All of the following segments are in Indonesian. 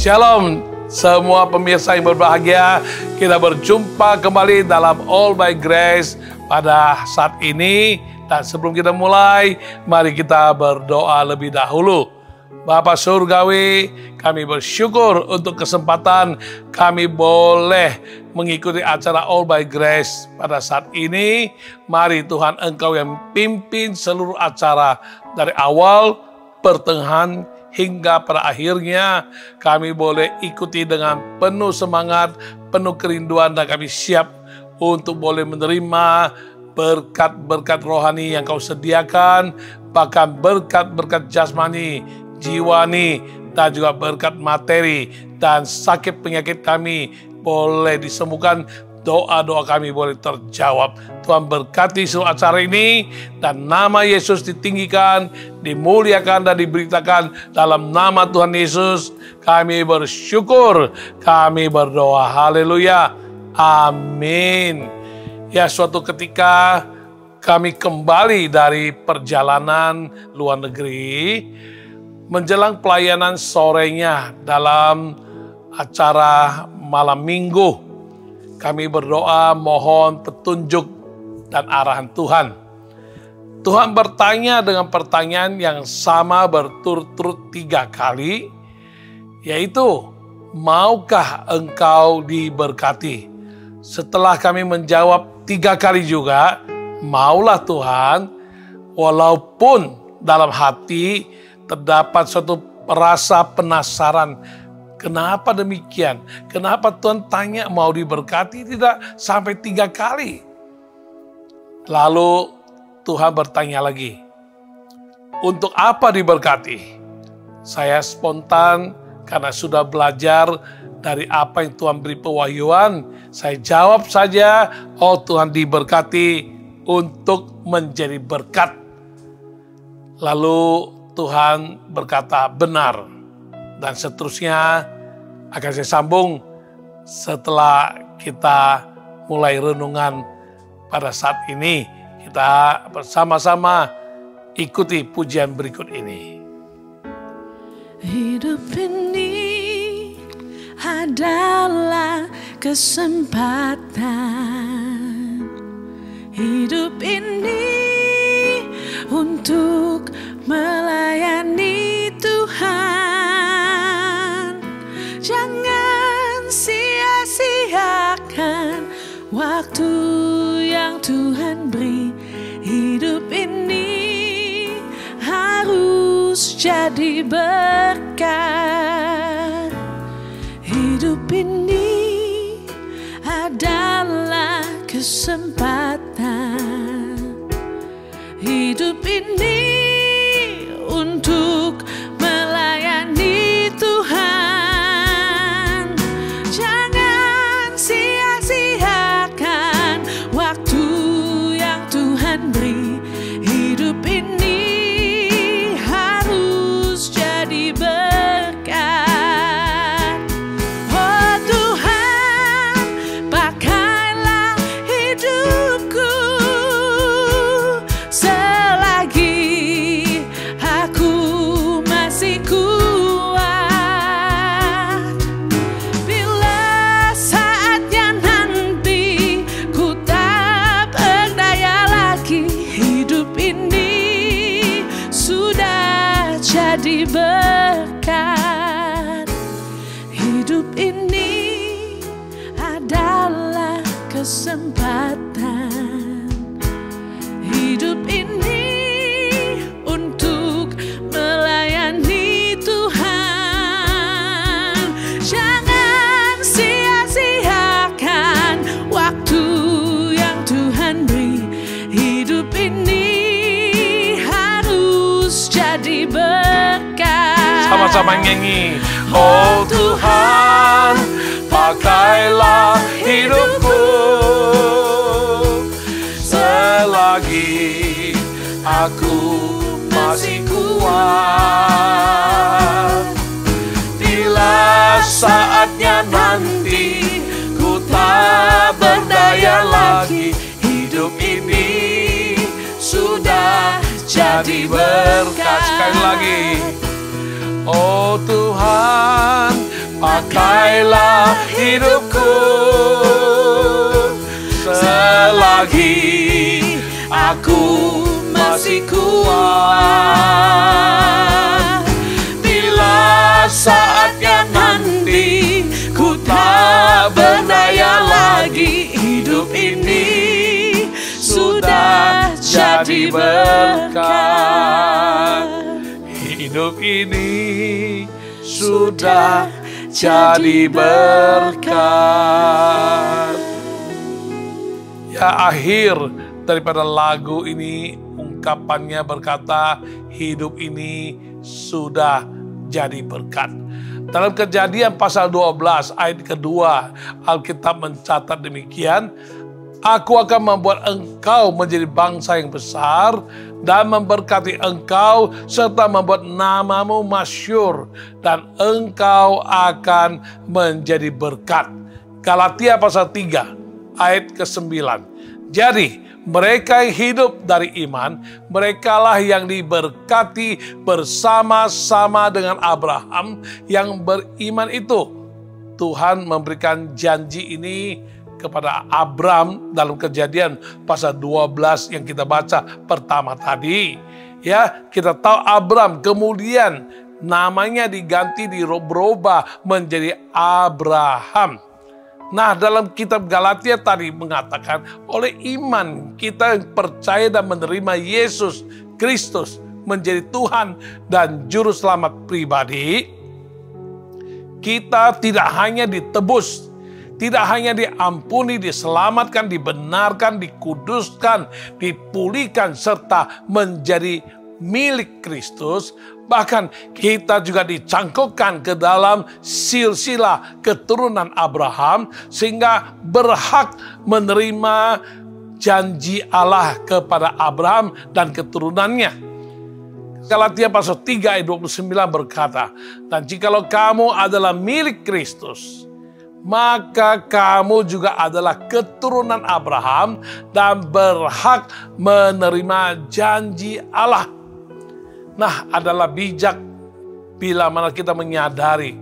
Shalom semua pemirsa yang berbahagia. Kita berjumpa kembali dalam All by Grace pada saat ini. Dan sebelum kita mulai, mari kita berdoa lebih dahulu. Bapa Surgawi, kami bersyukur untuk kesempatan kami boleh mengikuti acara All by Grace pada saat ini. Mari Tuhan, Engkau yang pimpin seluruh acara dari awal, pertengahan, hingga pada akhirnya. Kami boleh ikuti dengan penuh semangat, penuh kerinduan, dan kami siap untuk boleh menerima berkat-berkat rohani yang Kau sediakan, bahkan berkat-berkat jasmani, jiwani, dan juga berkat materi, dan sakit penyakit kami boleh disembuhkan, doa-doa kami boleh terjawab. Tuhan berkati seluruh acara ini, dan nama Yesus ditinggikan, dimuliakan, dan diberitakan. Dalam nama Tuhan Yesus kami bersyukur, kami berdoa. Haleluya, amin. Ya, suatu ketika kami kembali dari perjalanan luar negeri, menjelang pelayanan sorenya dalam acara malam minggu, kami berdoa mohon petunjuk dan arahan Tuhan. Tuhan bertanya dengan pertanyaan yang sama berturut-turut 3 kali, yaitu, maukah engkau diberkati? Setelah kami menjawab 3 kali juga, maulah Tuhan, walaupun dalam hati terdapat suatu rasa penasaran. Kenapa demikian? Kenapa Tuhan tanya mau diberkati tidak sampai 3 kali? Lalu Tuhan bertanya lagi, untuk apa diberkati? Saya spontan karena sudah belajar dari apa yang Tuhan beri pewahyuan. Saya jawab saja, oh Tuhan diberkati untuk menjadi berkat. Lalu Tuhan berkata benar. Dan seterusnya akan saya sambung setelah kita mulai renungan pada saat ini. Kita bersama-sama ikuti pujian berikut ini. Hidup ini adalah kesempatan. Hidup ini untuk melayani Tuhan. Jangan sia-siakan waktu yang Tuhan beri. Hidup ini harus jadi berkat. Hidup ini adalah kesempatan. Hidup ini untuk melayani Tuhan. Jangan sia-siakan waktu yang Tuhan beri. Hidup ini harus jadi berkat. Oh Tuhan, pakailah hidupku selagi aku masih kuat. Bila saatnya nanti ku tak berdaya lagi, hidup ini sudah jadi berkat. Hidup ini adalah kesempatan. Hidup ini untuk melayani Tuhan. Jangan sia-siakan waktu yang Tuhan beri. Hidup ini harus jadi berkat. Sama-sama nyanyi. Oh Tuhan, pakailah hidupku selagi aku masih kuat. Bila saatnya nanti ku tak berdaya lagi, hidup ini sudah jadi berkat. Sekali lagi. Oh Tuhan, pakailah hidupku selagi aku masih kuat. Bila saatnya nanti ku tak berdaya lagi, hidup ini sudah jadi berkat. Hidup ini sudah jadi berkat. Ya, akhir daripada lagu ini ungkapannya berkata, hidup ini sudah jadi berkat. Dalam Kejadian pasal 12 ayat kedua, Alkitab mencatat demikian, aku akan membuat engkau menjadi bangsa yang besar dan memberkati engkau serta membuat namamu masyhur dan engkau akan menjadi berkat. Galatia pasal 3 ayat ke-9. Jadi mereka yang hidup dari iman, merekalah yang diberkati bersama-sama dengan Abraham yang beriman itu. Tuhan memberikan janji ini kepada Abram dalam Kejadian pasal 12 yang kita baca pertama tadi. Ya, kita tahu Abram kemudian namanya diganti, dirubah menjadi Abraham. Nah, dalam kitab Galatia tadi mengatakan, oleh iman kita yang percaya dan menerima Yesus Kristus menjadi Tuhan dan Juru Selamat pribadi, kita tidak hanya ditebus, tidak hanya diampuni, diselamatkan, dibenarkan, dikuduskan, dipulihkan, serta menjadi milik Kristus, bahkan kita juga dicangkokkan ke dalam silsilah keturunan Abraham, sehingga berhak menerima janji Allah kepada Abraham dan keturunannya. Galatia pasal 3 ayat 29 berkata, dan jikalau kamu adalah milik Kristus, maka kamu juga adalah keturunan Abraham dan berhak menerima janji Allah. Nah, adalah bijak bila mana kita menyadari,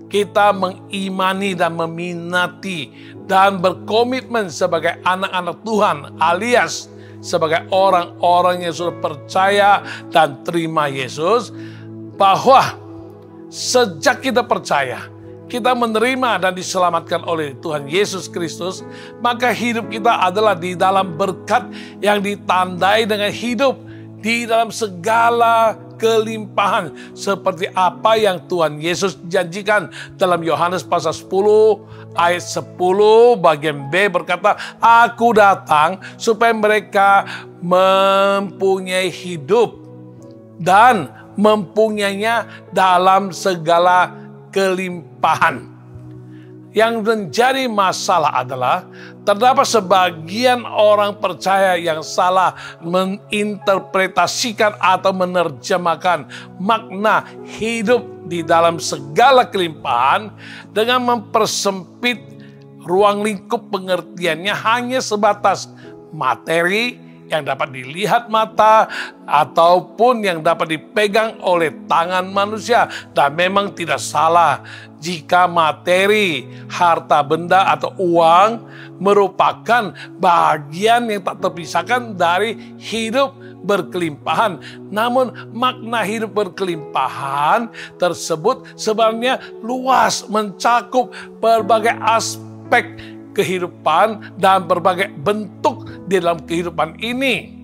kita mengimani dan meminati dan berkomitmen sebagai anak-anak Tuhan, alias sebagai orang-orang yang sudah percaya dan terima Yesus, bahwa sejak kita percaya, kita menerima dan diselamatkan oleh Tuhan Yesus Kristus, maka hidup kita adalah di dalam berkat yang ditandai dengan hidup di dalam segala kelimpahan, seperti apa yang Tuhan Yesus janjikan dalam Yohanes pasal 10 ayat 10 bagian B berkata, aku datang supaya mereka mempunyai hidup dan mempunyainya dalam segala kelimpahan. Yang menjadi masalah adalah terdapat sebagian orang percaya yang salah menginterpretasikan atau menerjemahkan makna hidup di dalam segala kelimpahan dengan mempersempit ruang lingkup pengertiannya hanya sebatas materi yang dapat dilihat mata ataupun yang dapat dipegang oleh tangan manusia. Dan memang tidak salah jika materi, harta benda atau uang merupakan bagian yang tak terpisahkan dari hidup berkelimpahan. Namun makna hidup berkelimpahan tersebut sebenarnya luas, mencakup berbagai aspek kehidupan dan berbagai bentuk di dalam kehidupan ini.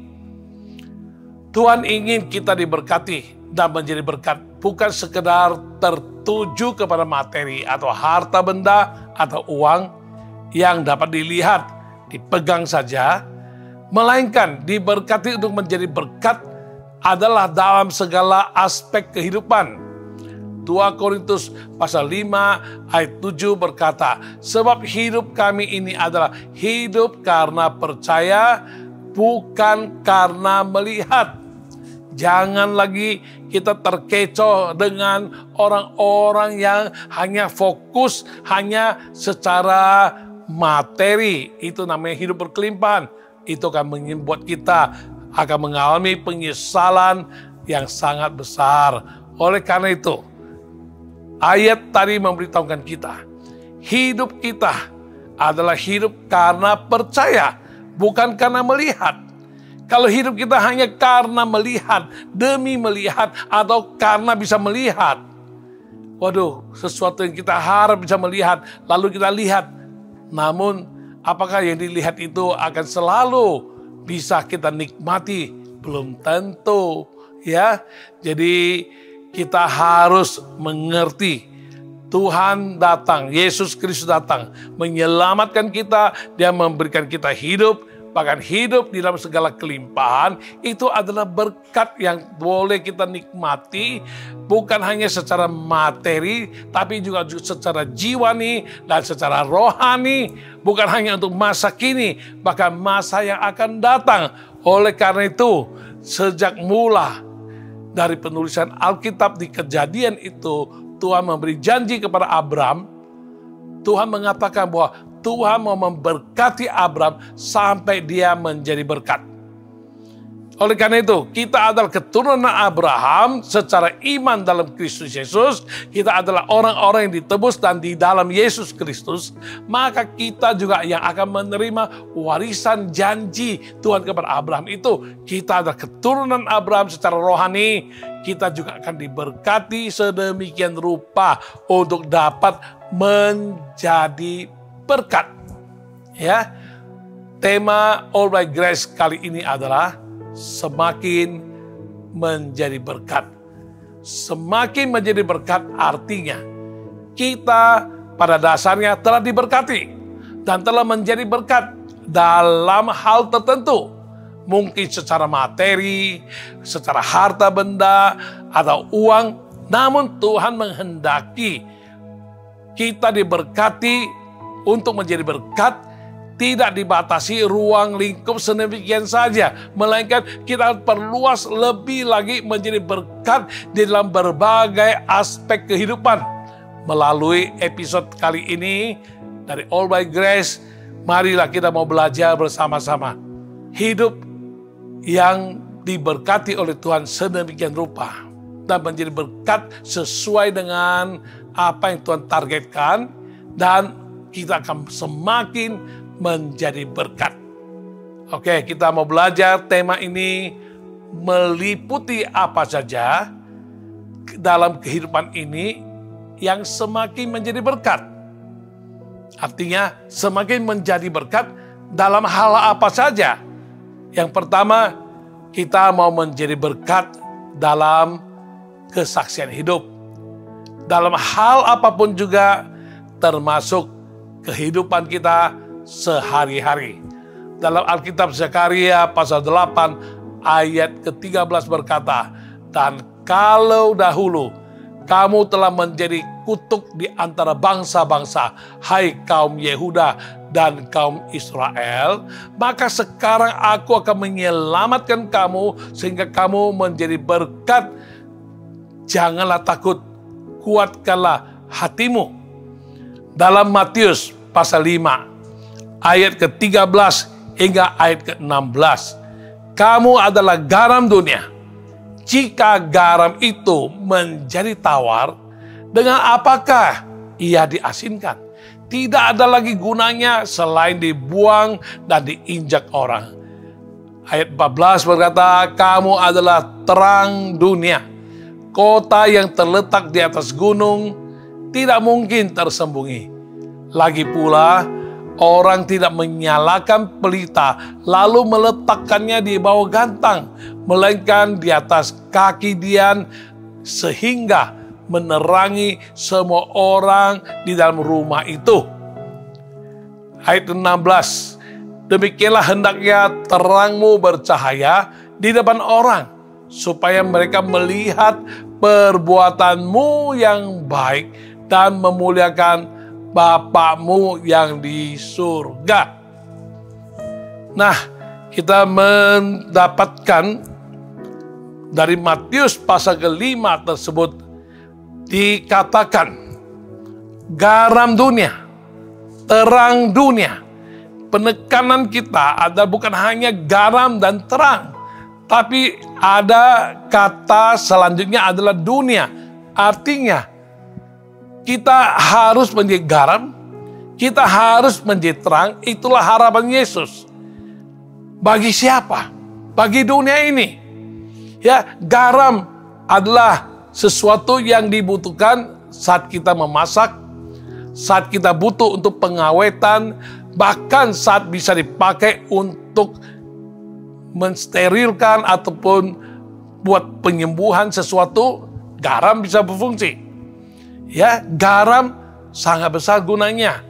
Tuhan ingin kita diberkati dan menjadi berkat, bukan sekedar tertuju kepada materi atau harta benda atau uang yang dapat dilihat, dipegang saja, melainkan diberkati untuk menjadi berkat adalah dalam segala aspek kehidupan. 2 Korintus pasal 5 ayat 7 berkata, sebab hidup kami ini adalah hidup karena percaya, bukan karena melihat. Jangan lagi kita terkecoh dengan orang-orang yang hanya fokus hanya secara materi. Itu namanya hidup berkelimpahan. Itu akan membuat kita akan mengalami penyesalan yang sangat besar. Oleh karena itu, Ayat tadi memberitahukan kita, hidup kita adalah hidup karena percaya, bukan karena melihat. Kalau hidup kita hanya karena melihat, demi melihat, atau karena bisa melihat, waduh, sesuatu yang kita harap bisa melihat, lalu kita lihat. Namun, apakah yang dilihat itu akan selalu bisa kita nikmati? Belum tentu, ya. Jadi, kita harus mengerti Tuhan datang, Yesus Kristus datang, menyelamatkan kita, Dia memberikan kita hidup, bahkan hidup di dalam segala kelimpahan. Itu adalah berkat yang boleh kita nikmati, bukan hanya secara materi, tapi juga secara jiwani dan secara rohani, bukan hanya untuk masa kini, bahkan masa yang akan datang. Oleh karena itu, sejak mula dari penulisan Alkitab di Kejadian itu, Tuhan memberi janji kepada Abram. Tuhan mengatakan bahwa Tuhan mau memberkati Abram sampai dia menjadi berkat. Oleh karena itu, kita adalah keturunan Abraham secara iman dalam Kristus Yesus. Kita adalah orang-orang yang ditebus dan di dalam Yesus Kristus. Maka kita juga yang akan menerima warisan janji Tuhan kepada Abraham itu. Kita adalah keturunan Abraham secara rohani. Kita juga akan diberkati sedemikian rupa untuk dapat menjadi berkat. Ya, tema All by Grace kali ini adalah semakin menjadi berkat. Semakin menjadi berkat artinya kita pada dasarnya telah diberkati dan telah menjadi berkat dalam hal tertentu. Mungkin secara materi, secara harta benda, atau uang. Namun Tuhan menghendaki kita diberkati untuk menjadi berkat, tidak dibatasi ruang lingkup sedemikian saja. Melainkan kita perluas lebih lagi menjadi berkat di dalam berbagai aspek kehidupan. Melalui episode kali ini dari All by Grace, marilah kita mau belajar bersama-sama. Hidup yang diberkati oleh Tuhan sedemikian rupa dan menjadi berkat sesuai dengan apa yang Tuhan targetkan, dan kita akan semakin menjadi berkat. Oke, kita mau belajar tema ini meliputi apa saja dalam kehidupan ini yang semakin menjadi berkat. Artinya semakin menjadi berkat dalam hal apa saja. Yang pertama, kita mau menjadi berkat dalam kesaksian hidup. Dalam hal apapun juga, termasuk kehidupan kita sehari-hari. Dalam Alkitab Zakaria pasal 8 ayat ke-13 berkata, "Dan kalau dahulu kamu telah menjadi kutuk di antara bangsa-bangsa, hai kaum Yehuda dan kaum Israel, maka sekarang aku akan menyelamatkan kamu sehingga kamu menjadi berkat. Janganlah takut, kuatkanlah hatimu." Dalam Matius pasal 5 ayat ke-13 hingga ayat ke-16, kamu adalah garam dunia. Jika garam itu menjadi tawar, dengan apakah ia diasinkan? Tidak ada lagi gunanya selain dibuang dan diinjak orang. Ayat 14 berkata, kamu adalah terang dunia. Kota yang terletak di atas gunung tidak mungkin tersembunyi. Lagi pula, orang tidak menyalakan pelita lalu meletakkannya di bawah gantang, melainkan di atas kaki dian sehingga menerangi semua orang di dalam rumah itu. Ayat 16, demikianlah hendaknya terangmu bercahaya di depan orang, supaya mereka melihat perbuatanmu yang baik dan memuliakan Bapakmu yang di surga. Nah, kita mendapatkan dari Matius pasal ke-5 tersebut dikatakan garam dunia, terang dunia. Penekanan kita adalah bukan hanya garam dan terang, tapi ada kata selanjutnya adalah dunia. Artinya kita harus menjadi garam, kita harus menjadi terang. Itulah harapan Yesus. Bagi siapa? Bagi dunia ini. Ya, garam adalah sesuatu yang dibutuhkan saat kita memasak, saat kita butuh untuk pengawetan, bahkan saat bisa dipakai untuk mensterilkan ataupun buat penyembuhan sesuatu, garam bisa berfungsi. Ya, garam sangat besar gunanya.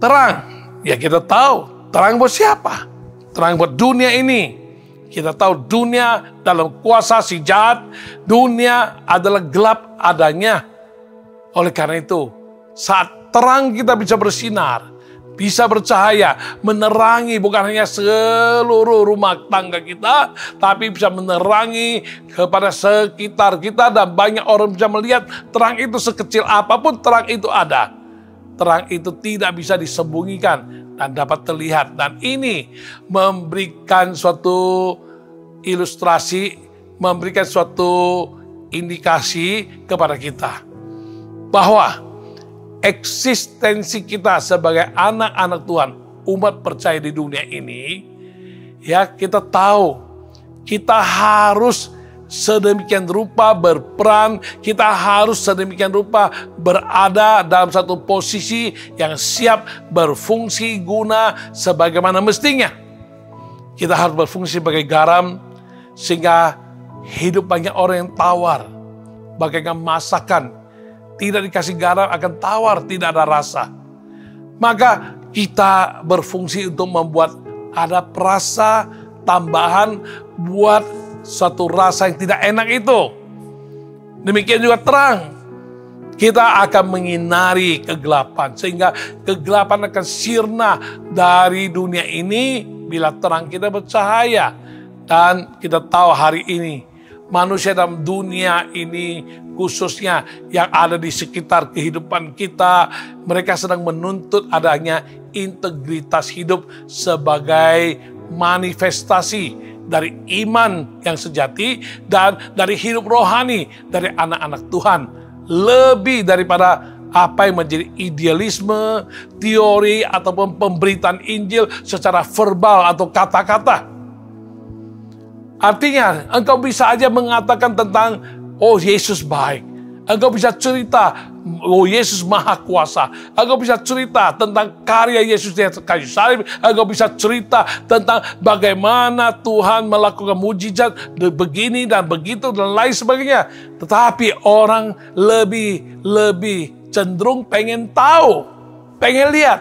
Terang, ya kita tahu, terang buat siapa? Terang buat dunia ini. Kita tahu dunia dalam kuasa si jahat, dunia adalah gelap adanya. Oleh karena itu, saat terang kita bisa bersinar, bisa bercahaya, menerangi bukan hanya seluruh rumah tangga kita, tapi bisa menerangi kepada sekitar kita dan banyak orang bisa melihat terang itu sekecil apapun terang itu ada. Terang itu tidak bisa disembunyikan dan dapat terlihat. Dan ini memberikan suatu ilustrasi, memberikan suatu indikasi kepada kita bahwa eksistensi kita sebagai anak-anak Tuhan, umat percaya di dunia ini, ya kita tahu kita harus sedemikian rupa berperan, kita harus sedemikian rupa berada dalam satu posisi yang siap berfungsi guna sebagaimana mestinya. Kita harus berfungsi sebagai garam, sehingga hidup banyak orang yang tawar. Bagaikan masakan, tidak dikasih garam akan tawar, tidak ada rasa. Maka kita berfungsi untuk membuat ada perasa tambahan buat suatu rasa yang tidak enak itu. Demikian juga terang. Kita akan menyinari kegelapan, sehingga kegelapan akan sirna dari dunia ini bila terang kita bercahaya. Dan kita tahu hari ini manusia dalam dunia ini, khususnya yang ada di sekitar kehidupan kita, mereka sedang menuntut adanya integritas hidup sebagai manifestasi dari iman yang sejati dan dari hidup rohani dari anak-anak Tuhan. Lebih daripada apa yang menjadi idealisme, teori, ataupun pemberitaan Injil secara verbal atau kata-kata. Artinya, engkau bisa aja mengatakan tentang, oh Yesus baik. Engkau bisa cerita, oh Yesus maha kuasa. Engkau bisa cerita tentang karya Yesus di atas kayu salib. Engkau bisa cerita tentang bagaimana Tuhan melakukan mujizat begini dan begitu dan lain sebagainya. Tetapi orang lebih cenderung pengen tahu, pengen lihat.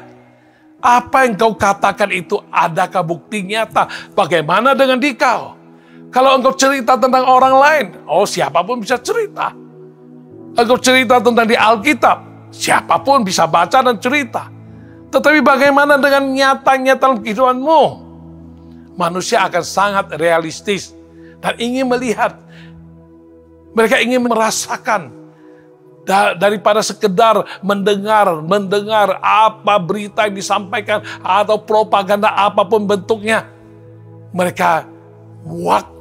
Apa yang kau katakan itu adakah bukti nyata? Bagaimana dengan dikau? Kalau engkau cerita tentang orang lain, oh siapapun bisa cerita. Engkau cerita tentang di Alkitab, siapapun bisa baca dan cerita. Tetapi bagaimana dengan nyata-nyata dalam kehidupanmu? Manusia akan sangat realistis dan ingin melihat. Mereka ingin merasakan daripada sekedar mendengar apa berita yang disampaikan atau propaganda apapun bentuknya. Mereka muak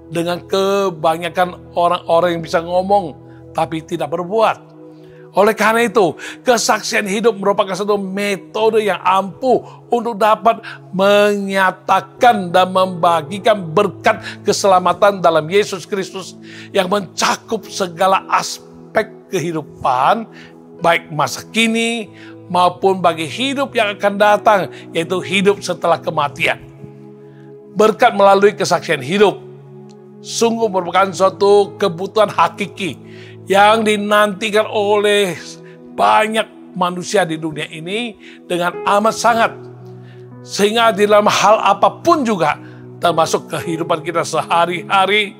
dengan kebanyakan orang-orang yang bisa ngomong tapi tidak berbuat. Oleh karena itu, kesaksian hidup merupakan satu metode yang ampuh untuk dapat menyatakan dan membagikan berkat keselamatan dalam Yesus Kristus yang mencakup segala aspek kehidupan, baik masa kini maupun bagi hidup yang akan datang, yaitu hidup setelah kematian. Berkat melalui kesaksian hidup sungguh merupakan suatu kebutuhan hakiki yang dinantikan oleh banyak manusia di dunia ini dengan amat sangat. Sehingga di dalam hal apapun juga, termasuk kehidupan kita sehari-hari,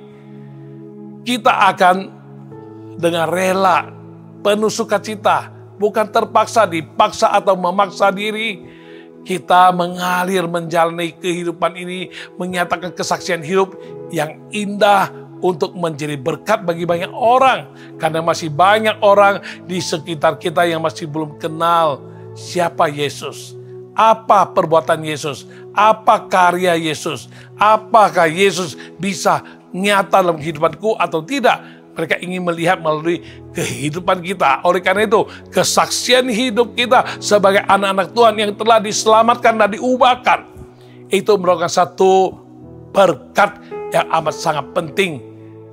kita akan dengan rela, penuh sukacita, bukan terpaksa, dipaksa atau memaksa diri, kita mengalir menjalani kehidupan ini, menyatakan kesaksian hidup yang indah untuk menjadi berkat bagi banyak orang. Karena masih banyak orang di sekitar kita yang masih belum kenal siapa Yesus. Apa perbuatan Yesus? Apa karya Yesus? Apakah Yesus bisa nyata dalam kehidupanku atau tidak? Mereka ingin melihat melalui kehidupan kita. Oleh karena itu, kesaksian hidup kita sebagai anak-anak Tuhan yang telah diselamatkan dan diubahkan, itu merupakan satu berkat yang amat sangat penting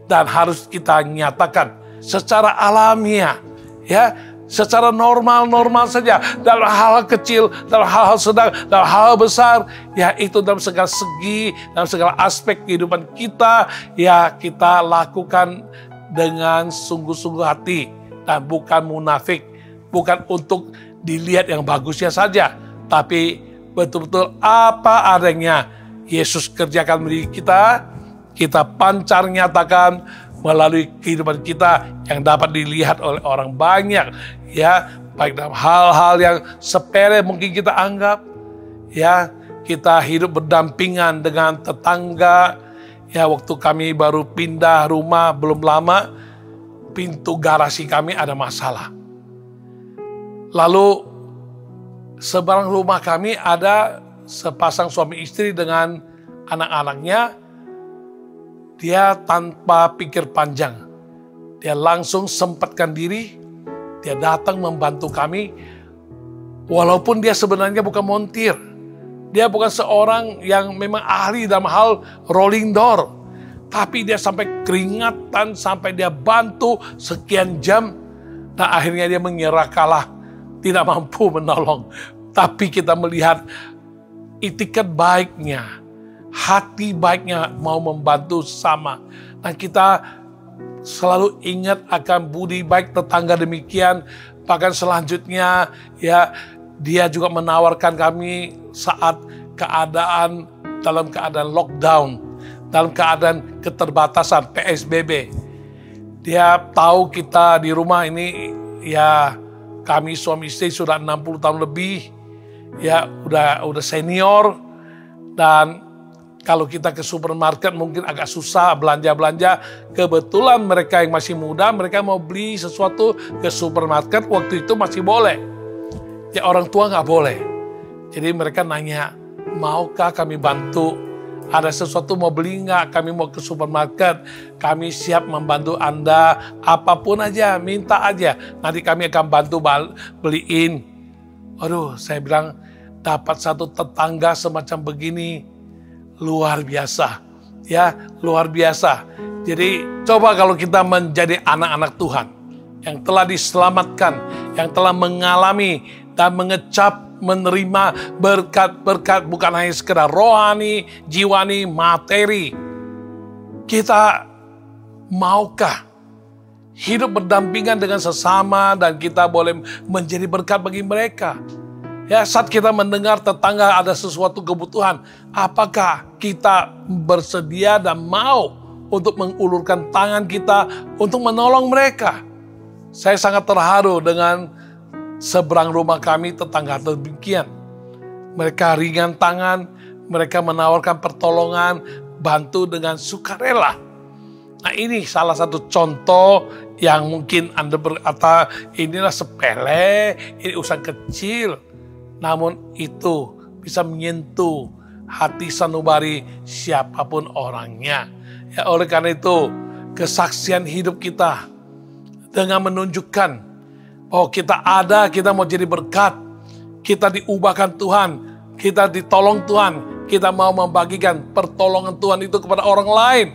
dan harus kita nyatakan secara alamiah, ya, secara normal saja, dalam hal-hal kecil, dalam hal-hal sedang, dalam hal besar, ya itu dalam segala segi, dalam segala aspek kehidupan kita, ya kita lakukan dengan sungguh-sungguh hati dan bukan munafik, bukan untuk dilihat yang bagusnya saja, tapi betul-betul apa adanya Yesus kerjakan bagi kita, kita pancar nyatakan melalui kehidupan kita yang dapat dilihat oleh orang banyak, ya, baik dalam hal-hal yang sepele mungkin kita anggap, ya, kita hidup berdampingan dengan tetangga. Ya, waktu kami baru pindah rumah belum lama, pintu garasi kami ada masalah. Lalu seberang rumah kami ada sepasang suami istri dengan anak-anaknya. Dia tanpa pikir panjang, dia langsung sempatkan diri, dia datang membantu kami. Walaupun dia sebenarnya bukan montir, dia bukan seorang yang memang ahli dalam hal rolling door, tapi dia sampai keringatan, sampai dia bantu sekian jam, dan akhirnya dia menyerah kalah, tidak mampu menolong. Tapi kita melihat itikat baiknya, hati baiknya mau membantu sama. Dan kita selalu ingat akan budi baik tetangga demikian. Bahkan selanjutnya, ya, dia juga menawarkan kami saat dalam keadaan lockdown, dalam keadaan keterbatasan PSBB. Dia tahu kita di rumah ini, ya, kami suami istri sudah 60 tahun lebih, ya, udah senior, dan kalau kita ke supermarket mungkin agak susah belanja-belanja. Kebetulan mereka yang masih muda, mereka mau beli sesuatu ke supermarket, waktu itu masih boleh. Ya, orang tua nggak boleh. Jadi mereka nanya, maukah kami bantu? Ada sesuatu mau beli nggak? Kami mau ke supermarket, kami siap membantu Anda, apapun aja, minta aja. Nanti kami akan bantu beliin. Aduh, saya bilang, dapat satu tetangga semacam begini, luar biasa. Ya, luar biasa. Jadi coba kalau kita menjadi anak-anak Tuhan yang telah diselamatkan, yang telah mengalami dan mengecap menerima berkat-berkat bukan hanya sekedar rohani, jiwani, materi. Kita maukah hidup berdampingan dengan sesama dan kita boleh menjadi berkat bagi mereka? Ya, saat kita mendengar tetangga ada sesuatu kebutuhan, apakah kita bersedia dan mau untuk mengulurkan tangan kita untuk menolong mereka? Saya sangat terharu dengan seberang rumah kami tetangga demikian. Mereka ringan tangan, mereka menawarkan pertolongan, bantu dengan sukarela. Nah, ini salah satu contoh yang mungkin Anda berkata, inilah sepele, ini urusan kecil. Namun itu bisa menyentuh hati sanubari siapapun orangnya. Ya, oleh karena itu, kesaksian hidup kita dengan menunjukkan bahwa kita ada, kita mau jadi berkat, kita diubahkan Tuhan, kita ditolong Tuhan, kita mau membagikan pertolongan Tuhan itu kepada orang lain.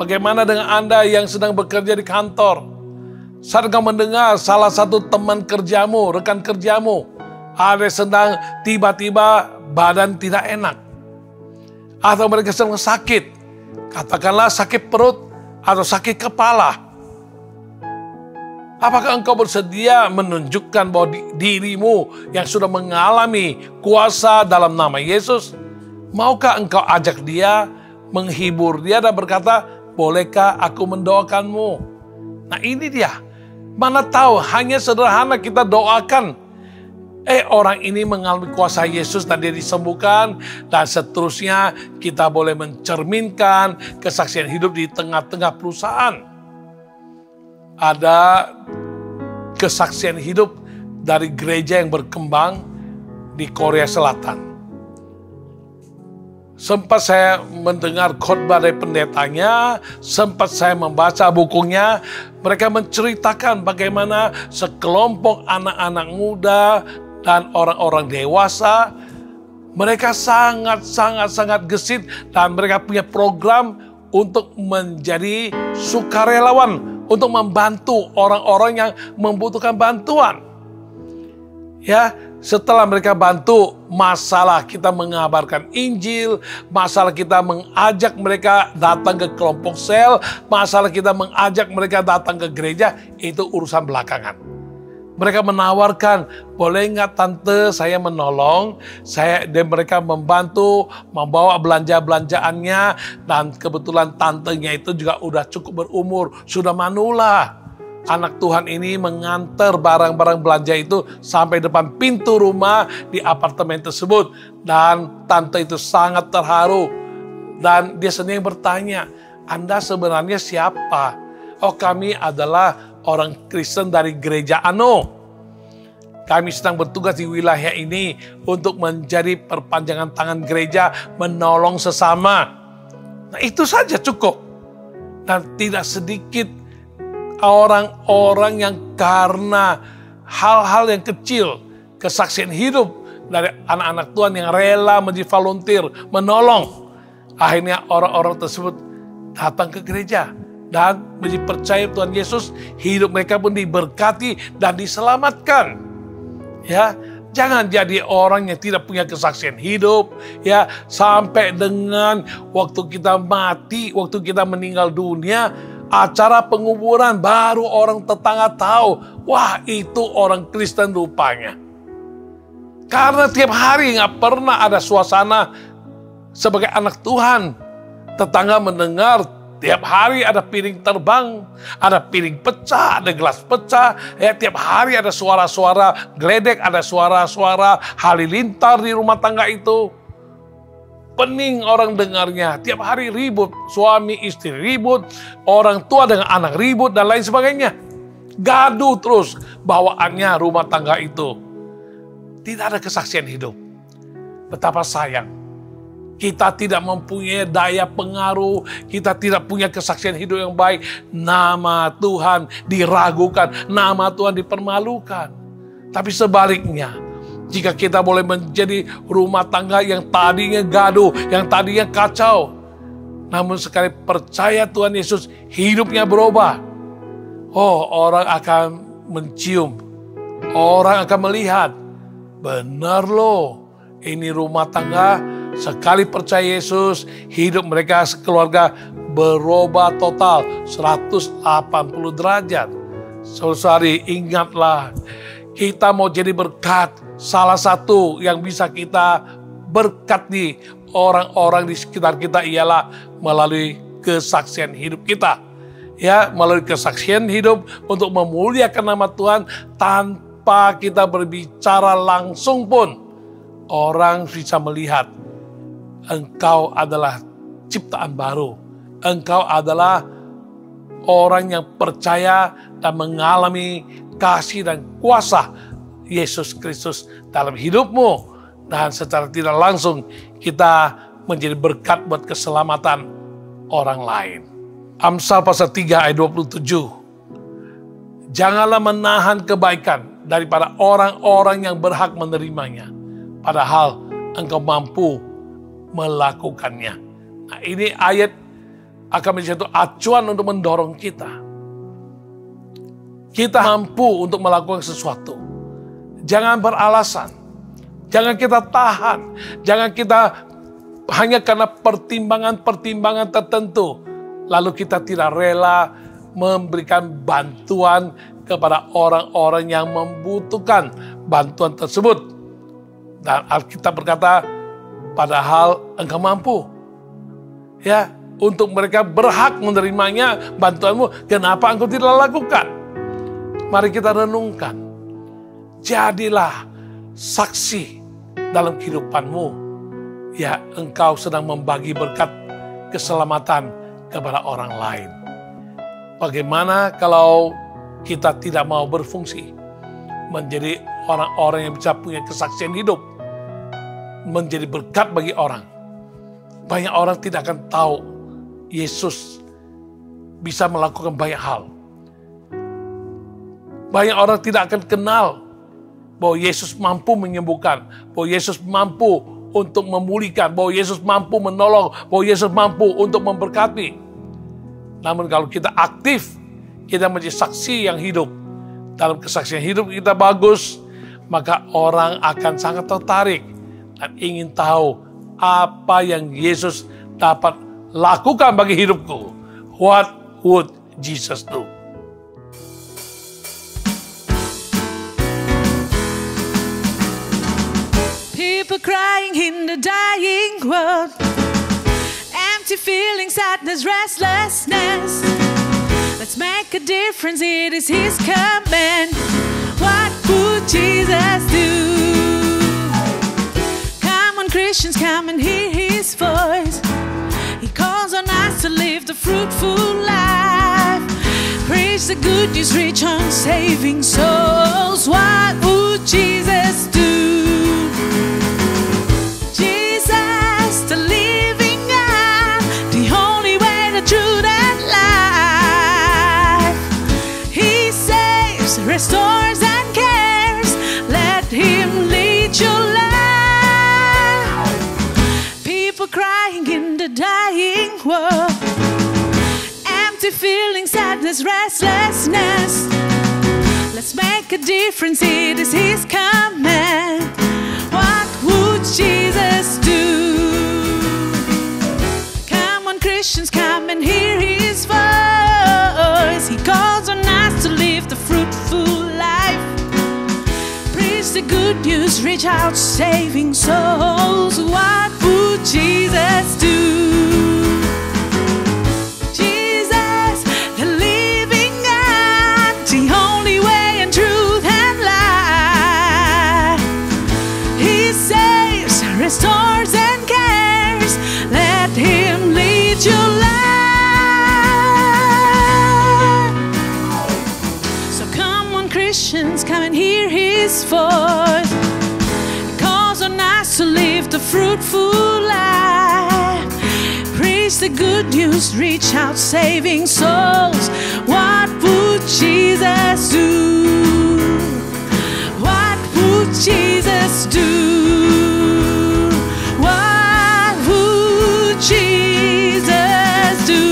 Bagaimana dengan Anda yang sedang bekerja di kantor? Saat kau mendengar salah satu teman kerjamu, rekan kerjamu, ada sedang tiba-tiba badan tidak enak, atau mereka sedang sakit, katakanlah sakit perut atau sakit kepala. Apakah engkau bersedia menunjukkan bahwa dirimu yang sudah mengalami kuasa dalam nama Yesus? Maukah engkau ajak dia, menghibur dia dan berkata, bolehkah aku mendoakanmu? Nah, ini dia. Mana tahu hanya sederhana kita doakan, orang ini mengalami kuasa Yesus dan dia disembuhkan, dan seterusnya kita boleh mencerminkan kesaksian hidup di tengah-tengah perusahaan. Ada kesaksian hidup dari gereja yang berkembang di Korea Selatan. Sempat saya mendengar khotbah dari pendetanya, sempat saya membaca bukunya. Mereka menceritakan bagaimana sekelompok anak-anak muda dan orang-orang dewasa, mereka sangat gesit dan mereka punya program untuk menjadi sukarelawan, untuk membantu orang-orang yang membutuhkan bantuan. Ya, setelah mereka bantu, masalah kita mengabarkan Injil, masalah kita mengajak mereka datang ke kelompok sel, masalah kita mengajak mereka datang ke gereja, itu urusan belakangan. Mereka menawarkan, boleh nggak tante saya menolong, dan mereka membantu, membawa belanja-belanjaannya, dan kebetulan tantenya itu juga udah cukup berumur, sudah manula. Anak Tuhan ini mengantar barang-barang belanja itu sampai depan pintu rumah di apartemen tersebut. Dan tante itu sangat terharu. Dan dia sendiri bertanya, Anda sebenarnya siapa? Oh, kami adalah orang Kristen dari gereja Ano. Kami sedang bertugas di wilayah ini untuk menjadi perpanjangan tangan gereja, menolong sesama. Nah, itu saja cukup. Dan tidak sedikit orang-orang yang karena hal-hal yang kecil, kesaksian hidup dari anak-anak Tuhan yang rela menjadi volunteer, menolong. Akhirnya orang-orang tersebut datang ke gereja dan menjadi percaya Tuhan Yesus, hidup mereka pun diberkati dan diselamatkan. Ya, jangan jadi orang yang tidak punya kesaksian hidup, ya, sampai dengan waktu kita mati, waktu kita meninggal dunia, acara penguburan baru orang tetangga tahu, wah itu orang Kristen rupanya. Karena tiap hari nggak pernah ada suasana sebagai anak Tuhan. Tetangga mendengar tiap hari ada piring terbang, ada piring pecah, ada gelas pecah. Ya, tiap hari ada suara-suara geledek, ada suara-suara halilintar di rumah tangga itu. Pening orang dengarnya, tiap hari ribut, suami istri ribut, orang tua dengan anak ribut, dan lain sebagainya. Gaduh terus bawaannya rumah tangga itu. Tidak ada kesaksian hidup. Betapa sayang. Kita tidak mempunyai daya pengaruh, kita tidak punya kesaksian hidup yang baik. Nama Tuhan diragukan, nama Tuhan dipermalukan. Tapi sebaliknya, jika kita boleh menjadi rumah tangga yang tadinya gaduh, yang tadinya kacau, namun sekali percaya Tuhan Yesus, hidupnya berubah. Oh, orang akan mencium, orang akan melihat, benar loh, ini rumah tangga, sekali percaya Yesus, hidup mereka sekeluarga berubah total 180 derajat. Saudari, ingatlah, kita mau jadi berkat. Salah satu yang bisa kita berkati orang-orang di sekitar kita ialah melalui kesaksian hidup kita. Ya, melalui kesaksian hidup untuk memuliakan nama Tuhan tanpa kita berbicara langsung pun orang bisa melihat engkau adalah ciptaan baru. Engkau adalah orang yang percaya dan mengalami kasih dan kuasa Yesus Kristus dalam hidupmu. Dan secara tidak langsung kita menjadi berkat buat keselamatan orang lain. Amsal pasal 3 ayat 27. Janganlah menahan kebaikan daripada orang-orang yang berhak menerimanya, padahal engkau mampu melakukannya. Nah, ini ayat akan menjadi satu acuan untuk mendorong kita. Kita mampu untuk melakukan sesuatu. Jangan beralasan. Jangan kita tahan. Jangan kita hanya karena pertimbangan-pertimbangan tertentu, lalu kita tidak rela memberikan bantuan kepada orang-orang yang membutuhkan bantuan tersebut. Dan Alkitab berkata, padahal engkau mampu. Ya, untuk mereka berhak menerimanya bantuanmu, kenapa engkau tidak lakukan? Mari kita renungkan. Jadilah saksi dalam kehidupanmu. Ya, engkau sedang membagi berkat keselamatan kepada orang lain. Bagaimana kalau kita tidak mau berfungsi menjadi orang-orang yang bisa punya kesaksian hidup, menjadi berkat bagi orang? banyak orang tidak akan tahu Yesus bisa melakukan banyak hal. Banyak orang tidak akan kenal bahwa Yesus mampu menyembuhkan, bahwa Yesus mampu untuk memulihkan, bahwa Yesus mampu menolong, bahwa Yesus mampu untuk memberkati. Namun kalau kita aktif, kita menjadi saksi yang hidup. Dalam kesaksian hidup kita bagus, maka orang akan sangat tertarik dan ingin tahu apa yang Yesus dapat lakukan bagi hidupku. What would Jesus do? People crying in the dying world, empty feelings, sadness, restlessness. Let's make a difference, it is His command. What would Jesus do? Come on Christians, come and hear His voice. He calls on us to live the fruitful life. Preach the good news, reach on saving souls. What would Jesus do? Restores and cares, let Him lead your life. People crying in the dying world, empty feelings, sadness, restlessness. Let's make a difference, it is His command. What would Jesus do? Come on Christians, come and hear His voice. He calls on us to live the fruitful life. Preach the good news, reach out saving souls. What would Jesus do? Jesus, the living God, the only way and truth and life. He saves, restores and cares. Let Him lead your life. Christians, come and hear His voice. He calls on us to live the fruitful life. Preach the good news, reach out saving souls. What would Jesus do? What would Jesus do? What would Jesus do?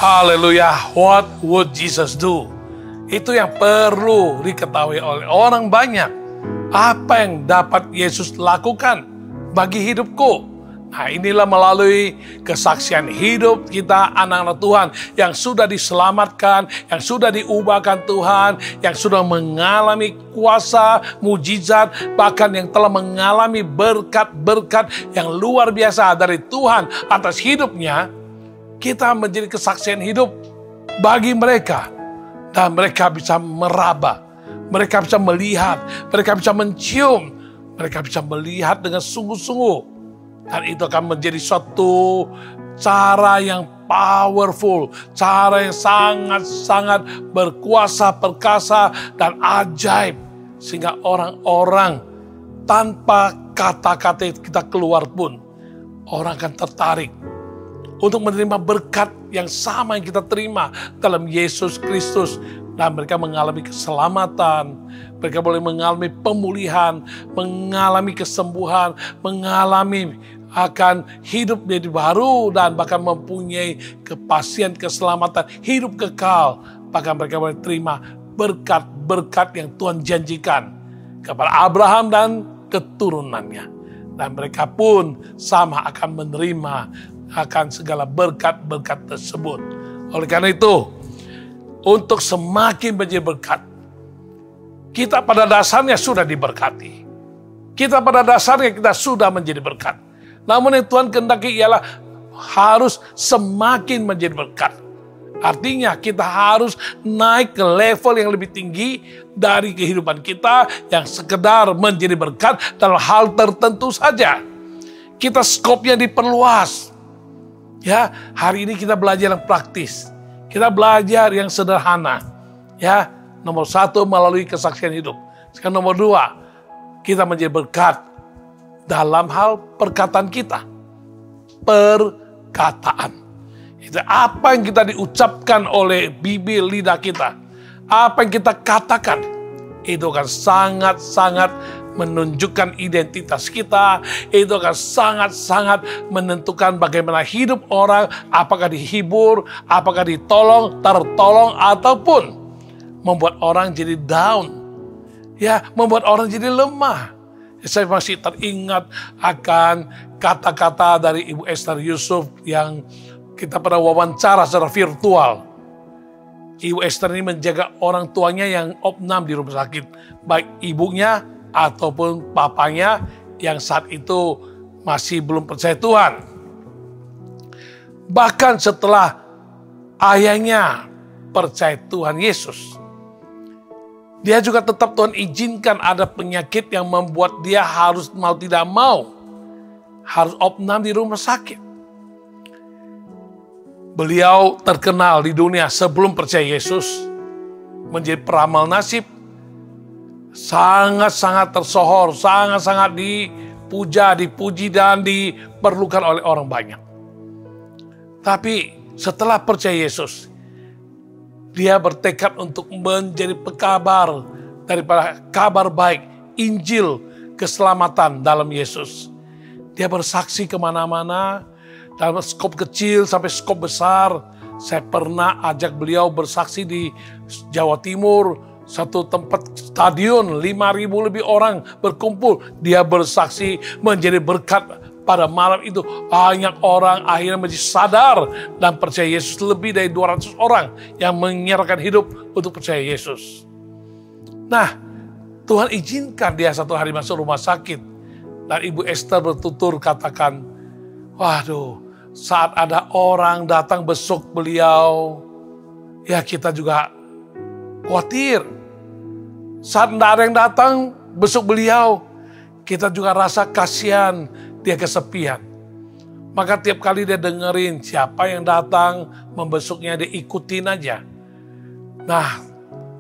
Haleluya, what would Jesus do? Itu yang perlu diketahui oleh orang banyak. Apa yang dapat Yesus lakukan bagi hidupku? Nah, inilah melalui kesaksian hidup kita anak-anak Tuhan yang sudah diselamatkan, yang sudah diubahkan Tuhan, yang sudah mengalami kuasa, mujizat, bahkan yang telah mengalami berkat-berkat yang luar biasa dari Tuhan atas hidupnya. Kita menjadi kesaksian hidup bagi mereka. Dan mereka bisa meraba. Mereka bisa melihat. Mereka bisa mencium. Mereka bisa melihat dengan sungguh-sungguh. Dan itu akan menjadi suatu cara yang powerful. Cara yang sangat-sangat berkuasa, perkasa, dan ajaib. Sehingga orang-orang tanpa kata-kata kita keluar pun, orang akan tertarik untuk menerima berkat yang sama yang kita terima dalam Yesus Kristus. Dan mereka mengalami keselamatan, mereka boleh mengalami pemulihan, mengalami kesembuhan, mengalami akan hidup menjadi baru, dan bahkan mempunyai kepastian keselamatan, hidup kekal. Bahkan mereka boleh terima berkat-berkat yang Tuhan janjikan kepada Abraham dan keturunannya. Dan mereka pun sama akan menerima akan segala berkat-berkat tersebut. Oleh karena itu, untuk semakin menjadi berkat, kita pada dasarnya sudah diberkati. Kita pada dasarnya kita sudah menjadi berkat. Namun yang Tuhan kehendaki ialah harus semakin menjadi berkat. Artinya kita harus naik ke level yang lebih tinggi dari kehidupan kita yang sekedar menjadi berkat dalam hal tertentu saja. Kita skopnya diperluas. Ya, hari ini kita belajar yang praktis. Kita belajar yang sederhana. Ya, Nomor satu, melalui kesaksian hidup. Sekarang nomor dua, kita menjadi berkat dalam hal perkataan kita. Perkataan. Itu apa yang kita diucapkan oleh bibir lidah kita. Apa yang kita katakan. Itu akan sangat-sangat menunjukkan identitas kita. Itu akan sangat-sangat menentukan bagaimana hidup orang. Apakah dihibur, apakah ditolong, tertolong, ataupun membuat orang jadi down. Ya, membuat orang jadi lemah. Saya masih teringat akan kata-kata dari Ibu Esther Yusuf yang kita pernah wawancara secara virtual. Ibu Esther ini menjaga orang tuanya yang opnam di rumah sakit. Baik ibunya ataupun papanya yang saat itu masih belum percaya Tuhan. Bahkan setelah ayahnya percaya Tuhan Yesus, dia juga tetap Tuhan izinkan ada penyakit yang membuat dia harus mau tidak mau harus opnam di rumah sakit. Beliau terkenal di dunia sebelum percaya Yesus, menjadi peramal nasib, sangat-sangat tersohor, sangat-sangat dipuja, dipuji, dan diperlukan oleh orang banyak. Tapi setelah percaya Yesus, dia bertekad untuk menjadi pekabar daripada kabar baik, Injil keselamatan dalam Yesus. Dia bersaksi kemana-mana, dalam skop kecil sampai skop besar. Saya pernah ajak beliau bersaksi di Jawa Timur, satu tempat stadion, 5.000 lebih orang berkumpul. Dia bersaksi menjadi berkat pada malam itu. Banyak orang akhirnya menjadi sadar dan percaya Yesus. Lebih dari 200 orang yang menyerahkan hidup untuk percaya Yesus. Nah, Tuhan izinkan dia satu hari masuk rumah sakit. Dan Ibu Esther bertutur katakan, waduh, saat ada orang datang besuk beliau, ya kita juga khawatir. Saat tidak ada yang datang besuk beliau, kita juga rasa kasihan, dia kesepian. Maka tiap kali dia dengerin siapa yang datang membesuknya, dia ikutin aja. Nah,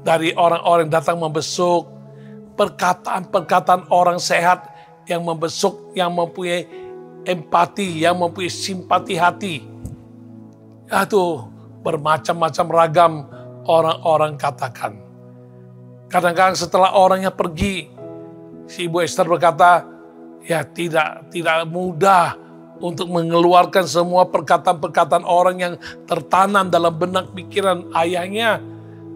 dari orang-orang yang datang membesuk, perkataan-perkataan orang sehat yang membesuk, yang mempunyai empati, yang mempunyai simpati hati. Itu bermacam-macam ragam orang-orang katakan. Kadang-kadang setelah orangnya pergi, si Ibu Esther berkata, ya tidak mudah untuk mengeluarkan semua perkataan-perkataan orang yang tertanam dalam benak pikiran ayahnya.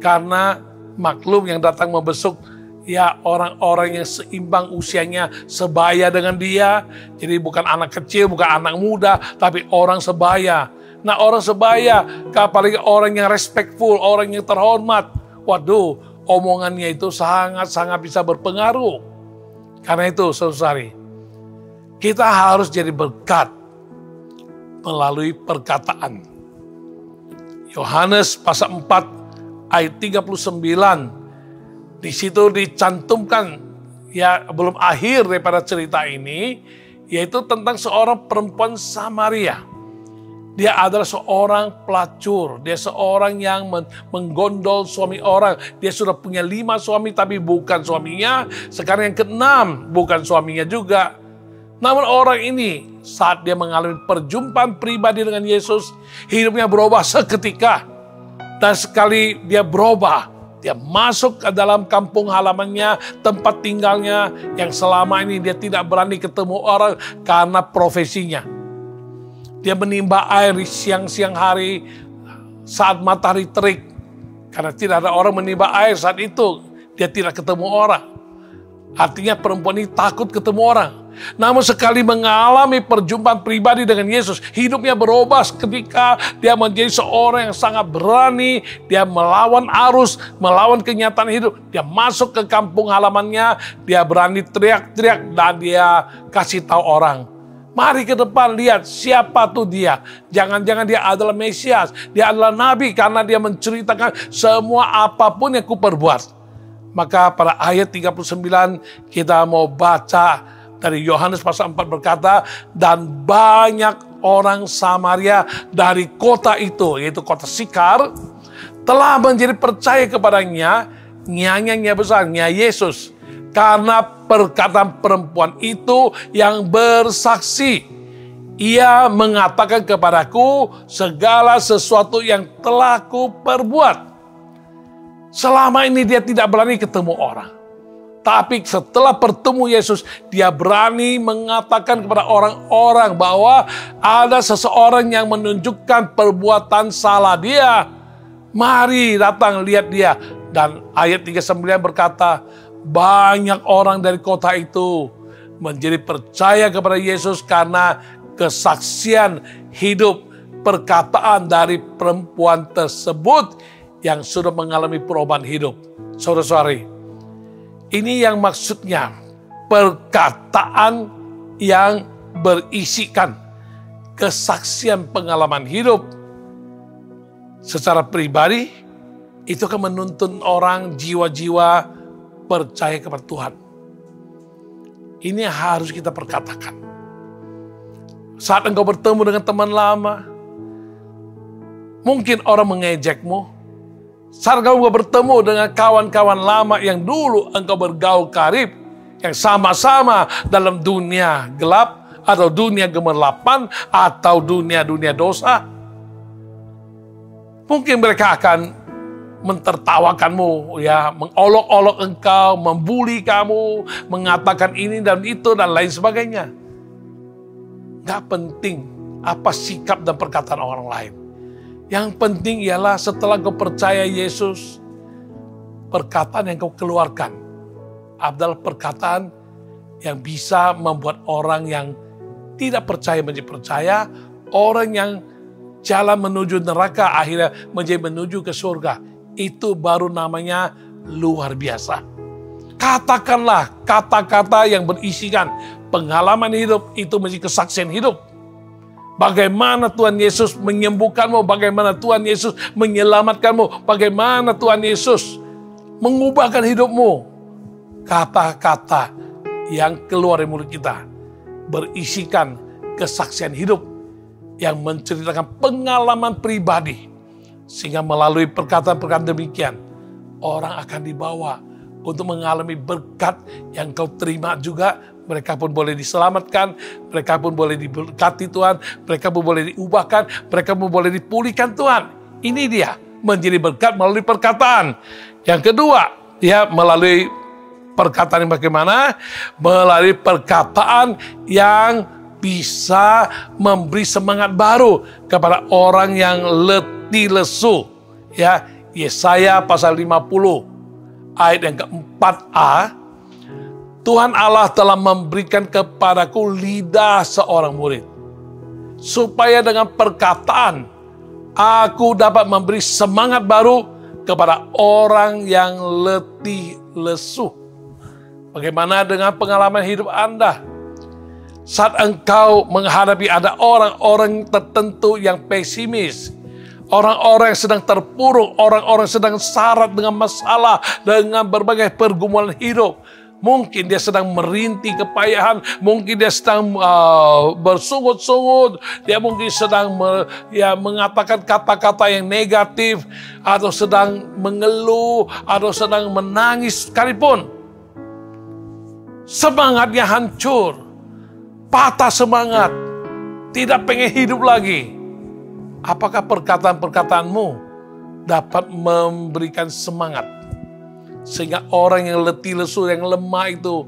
Karena maklum yang datang membesuk, ya orang-orang yang seimbang usianya, sebaya dengan dia. Jadi bukan anak kecil, bukan anak muda, tapi orang sebaya. Nah, orang sebaya, apalagi orang yang respectful, orang yang terhormat. Waduh, omongannya itu sangat-sangat bisa berpengaruh. Karena itu, saudari, kita harus jadi berkat melalui perkataan. Yohanes pasal 4 ayat 39. Di situ dicantumkan, ya belum akhir daripada cerita ini, yaitu tentang seorang perempuan Samaria. Dia adalah seorang pelacur, dia seorang yang menggondol suami orang. Dia sudah punya 5 suami tapi bukan suaminya, sekarang yang ke-6 bukan suaminya juga. Namun orang ini saat dia mengalami perjumpaan pribadi dengan Yesus, hidupnya berubah seketika. Dan sekali dia berubah, dia masuk ke dalam kampung halamannya, tempat tinggalnya yang selama ini dia tidak berani ketemu orang karena profesinya. Dia menimba air di siang-siang hari saat matahari terik. Karena tidak ada orang menimba air saat itu, dia tidak ketemu orang. Artinya perempuan ini takut ketemu orang. Namun sekali mengalami perjumpaan pribadi dengan Yesus, hidupnya berubah ketika dia menjadi seorang yang sangat berani. Dia melawan arus, melawan kenyataan hidup. Dia masuk ke kampung halamannya, dia berani teriak-teriak dan dia kasih tahu orang. Mari ke depan lihat siapa tuh dia. Jangan-jangan dia adalah Mesias, dia adalah Nabi karena dia menceritakan semua apapun yang kuperbuat. Maka pada ayat 39 kita mau baca dari Yohanes pasal 4 berkata, dan banyak orang Samaria dari kota itu, yaitu kota Sikar, telah menjadi percaya kepadanya nyanyinya besarnya Yesus. Karena perkataan perempuan itu yang bersaksi. Ia mengatakan kepadaku segala sesuatu yang telah kuperbuat. Selama ini dia tidak berani ketemu orang. Tapi setelah bertemu Yesus, dia berani mengatakan kepada orang-orang bahwa ada seseorang yang menunjukkan perbuatan salah dia. Mari datang lihat dia. Dan ayat 39 berkata, banyak orang dari kota itu menjadi percaya kepada Yesus karena kesaksian hidup perkataan dari perempuan tersebut yang sudah mengalami perubahan hidup. Saudara-saudari, ini yang maksudnya perkataan yang berisikan kesaksian pengalaman hidup secara pribadi, itu akan menuntun orang jiwa-jiwa percaya kepada Tuhan. Ini yang harus kita perkatakan. Saat engkau bertemu dengan teman lama, mungkin orang mengejekmu. Saat engkau bertemu dengan kawan-kawan lama yang dulu engkau bergaul karib, yang sama-sama dalam dunia gelap, atau dunia gemerlapan, atau dunia dosa, mungkin mereka akan mentertawakanmu, ya, mengolok-olok engkau, membuli kamu, mengatakan ini dan itu dan lain sebagainya. Gak penting apa sikap dan perkataan orang lain. Yang penting ialah setelah kau percaya Yesus, perkataan yang kau keluarkan adalah perkataan yang bisa membuat orang yang tidak percaya menjadi percaya, orang yang jalan menuju neraka akhirnya menjadi menuju ke surga. Itu baru namanya luar biasa. Katakanlah kata-kata yang berisikan pengalaman hidup, itu menjadi kesaksian hidup. Bagaimana Tuhan Yesus menyembuhkanmu, bagaimana Tuhan Yesus menyelamatkanmu, bagaimana Tuhan Yesus mengubahkan hidupmu. Kata-kata yang keluar dari mulut kita berisikan kesaksian hidup yang menceritakan pengalaman pribadi. Sehingga melalui perkataan-perkataan demikian, orang akan dibawa untuk mengalami berkat yang kau terima juga. Mereka pun boleh diselamatkan, mereka pun boleh diberkati Tuhan, mereka pun boleh diubahkan, mereka pun boleh dipulihkan Tuhan. Ini dia, menjadi berkat melalui perkataan. Yang kedua, dia melalui perkataan yang bagaimana? Melalui perkataan yang bisa memberi semangat baru kepada orang yang letih lesu. Ya, Yesaya pasal 50 ayat yang keempat-a, Tuhan Allah telah memberikan kepadaku lidah seorang murid, supaya dengan perkataan aku dapat memberi semangat baru kepada orang yang letih lesu. Bagaimana dengan pengalaman hidup Anda? Saat engkau menghadapi ada orang-orang tertentu yang pesimis, orang-orang yang sedang terpuruk, orang-orang yang sedang syarat dengan masalah, dengan berbagai pergumulan hidup. Mungkin dia sedang merintih kepayahan, mungkin dia sedang bersungut-sungut, dia mungkin sedang mengatakan kata-kata yang negatif, atau sedang mengeluh, atau sedang menangis sekalipun. Semangatnya hancur, patah semangat, tidak pengen hidup lagi. Apakah perkataan-perkataanmu dapat memberikan semangat sehingga orang yang letih lesu, yang lemah itu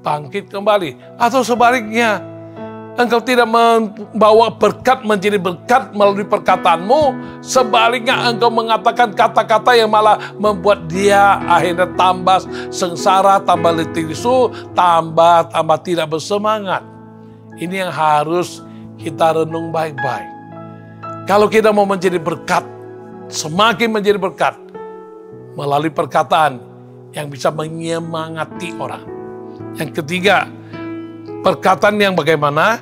bangkit kembali? Atau sebaliknya, engkau tidak membawa berkat menjadi berkat melalui perkataanmu, sebaliknya engkau mengatakan kata-kata yang malah membuat dia akhirnya tambah sengsara, tambah letih lesu, tambah tidak bersemangat. Ini yang harus kita renung baik-baik. Kalau kita mau menjadi berkat, semakin menjadi berkat melalui perkataan yang bisa menyemangati orang. Yang ketiga, perkataan yang bagaimana?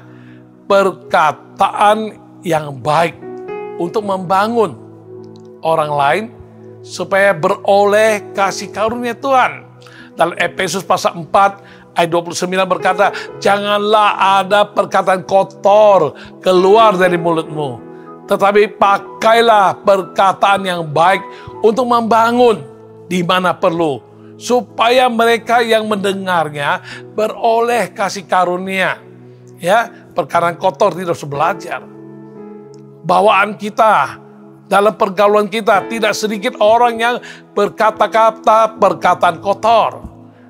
Perkataan yang baik untuk membangun orang lain supaya beroleh kasih karunia Tuhan. Dalam Efesus pasal 4 ayat 29 berkata, janganlah ada perkataan kotor keluar dari mulutmu, tetapi pakailah perkataan yang baik untuk membangun di mana perlu, supaya mereka yang mendengarnya beroleh kasih karunia. Ya, perkataan kotor tidak harus belajar. Bawaan kita, dalam pergaulan kita, tidak sedikit orang yang berkata-kata perkataan kotor.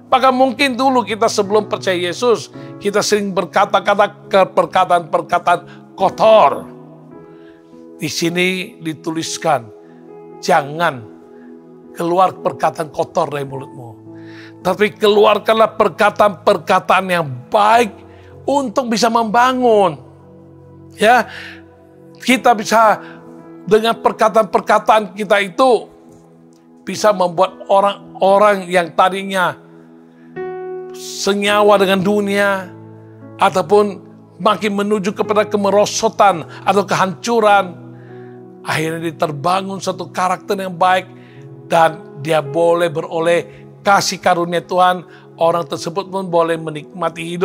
Maka mungkin dulu kita sebelum percaya Yesus, kita sering berkata-kata perkataan-perkataan kotor. Di sini dituliskan, jangan keluar perkataan kotor dari mulutmu. Tapi keluarkanlah perkataan-perkataan yang baik untuk bisa membangun. Ya, kita bisa dengan perkataan-perkataan kita itu bisa membuat orang-orang yang tadinya senyawa dengan dunia ataupun makin menuju kepada kemerosotan atau kehancuran, akhirnya dia terbangun satu karakter yang baik dan dia boleh beroleh kasih karunia Tuhan. Orang tersebut pun boleh menikmati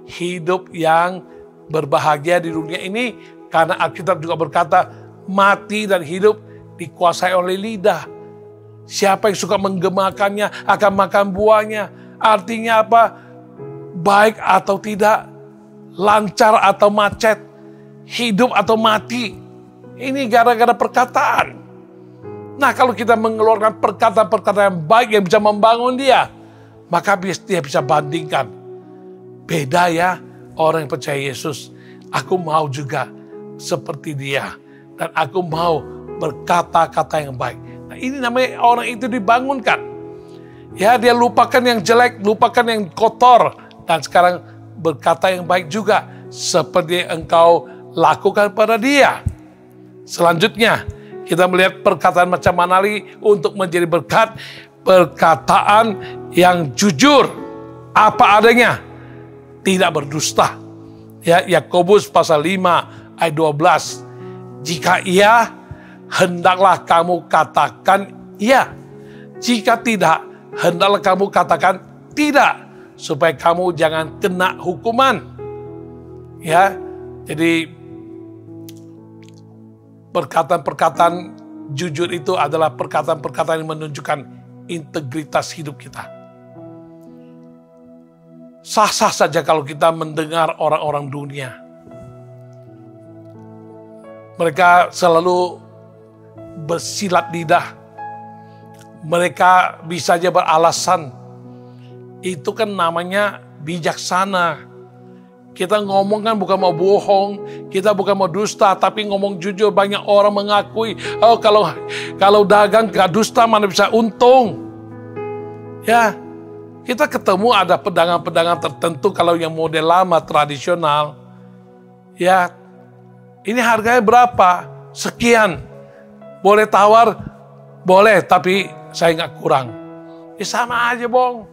hidup yang berbahagia di dunia ini, karena Alkitab juga berkata mati dan hidup dikuasai oleh lidah. Siapa yang suka menggemakannya akan makan buahnya. Artinya apa? Baik atau tidak, lancar atau macet, hidup atau mati. Ini gara-gara perkataan. Nah, kalau kita mengeluarkan perkataan-perkataan yang baik yang bisa membangun dia, maka dia bisa bandingkan. Beda ya orang yang percaya Yesus. Aku mau juga seperti dia. Dan aku mau berkata-kata yang baik. Nah, ini namanya orang itu dibangunkan. Ya, dia lupakan yang jelek, lupakan yang kotor. Dan sekarang berkata yang baik juga. Seperti yang engkau lakukan pada dia. Selanjutnya, kita melihat perkataan macam mana lagi untuk menjadi berkat. Perkataan yang jujur, apa adanya, tidak berdusta. Ya, Yakobus pasal 5 ayat 12. Jika iya, hendaklah kamu katakan iya. Jika tidak, hendaklah kamu katakan tidak, supaya kamu jangan kena hukuman. Ya, jadi perkataan-perkataan jujur itu adalah perkataan-perkataan yang menunjukkan integritas hidup kita. Sah-sah saja kalau kita mendengar orang-orang dunia. Mereka selalu bersilat lidah. Mereka bisa aja beralasan. Itu kan namanya bijaksana. Kita ngomong kan bukan mau bohong, kita bukan mau dusta, tapi ngomong jujur. Banyak orang mengakui, oh kalau dagang gak dusta mana bisa untung. Ya, kita ketemu ada pedagang-pedagang tertentu kalau yang model lama tradisional. Ya, ini harganya berapa? Sekian. Boleh tawar? Boleh, tapi saya nggak kurang. Ya sama aja, Bong.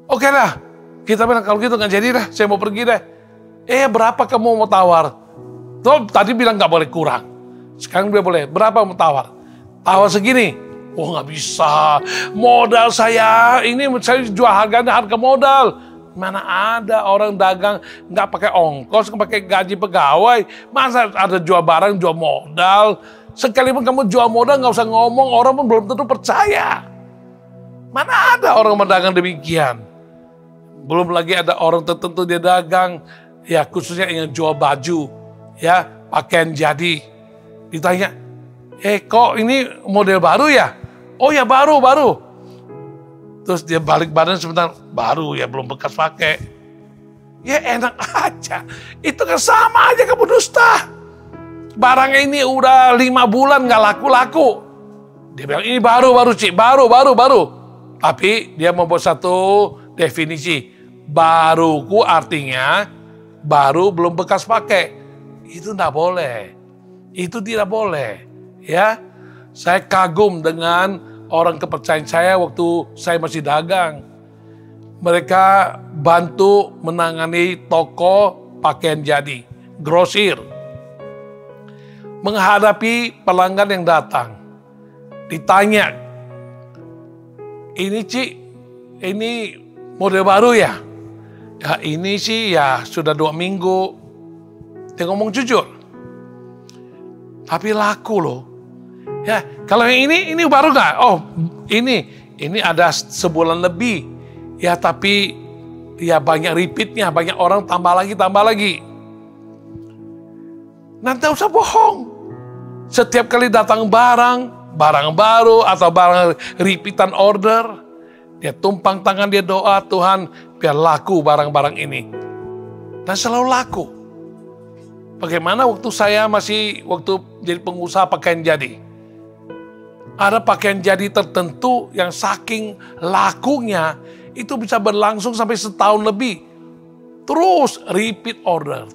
Oke lah, kita bilang kalau gitu nggak jadi dah, saya mau pergi deh. Berapa kamu mau tawar? Tuh, tadi bilang nggak boleh kurang. Sekarang dia boleh. Berapa mau tawar? Tawar segini. Oh nggak bisa. Modal saya, ini saya jual harganya harga modal. Mana ada orang dagang nggak pakai ongkos, nggak pakai gaji pegawai. Masa ada jual barang, jual modal. Sekalipun kamu jual modal nggak usah ngomong, orang pun belum tentu percaya. Mana ada orang mendagang demikian. Belum lagi ada orang tertentu dia dagang, ya khususnya yang jual baju, ya pakaian jadi. Ditanya, kok ini model baru ya? Oh ya baru. Terus dia balik badan sebentar, baru ya belum bekas pakai. Ya enak aja, itu kan sama aja kamu dusta. Barang ini udah 5 bulan gak laku-laku. Dia bilang ini baru Cik, baru. Tapi dia membuat satu definisi. Baruku artinya baru belum bekas pakai. Itu tidak boleh. Itu tidak boleh. Ya, saya kagum dengan orang kepercayaan saya waktu saya masih dagang. Mereka bantu menangani toko pakaian jadi, grosir. Menghadapi pelanggan yang datang. Ditanya, ini Cik, ini model baru ya? Ya ini sih ya sudah 2 minggu. Dia ngomong jujur. Tapi laku loh. Ya, kalau yang ini baru nggak? Oh, ini ada sebulan lebih. Ya tapi ya banyak repeatnya, banyak orang tambah lagi. Nanti usah bohong. Setiap kali datang barang baru atau barang repeatan order, dia tumpang tangan, dia doa, Tuhan biar laku barang-barang ini. Dan selalu laku. Bagaimana waktu jadi pengusaha pakaian jadi. Ada pakaian jadi tertentu yang saking lakunya, itu bisa berlangsung sampai setahun lebih. Terus repeat order.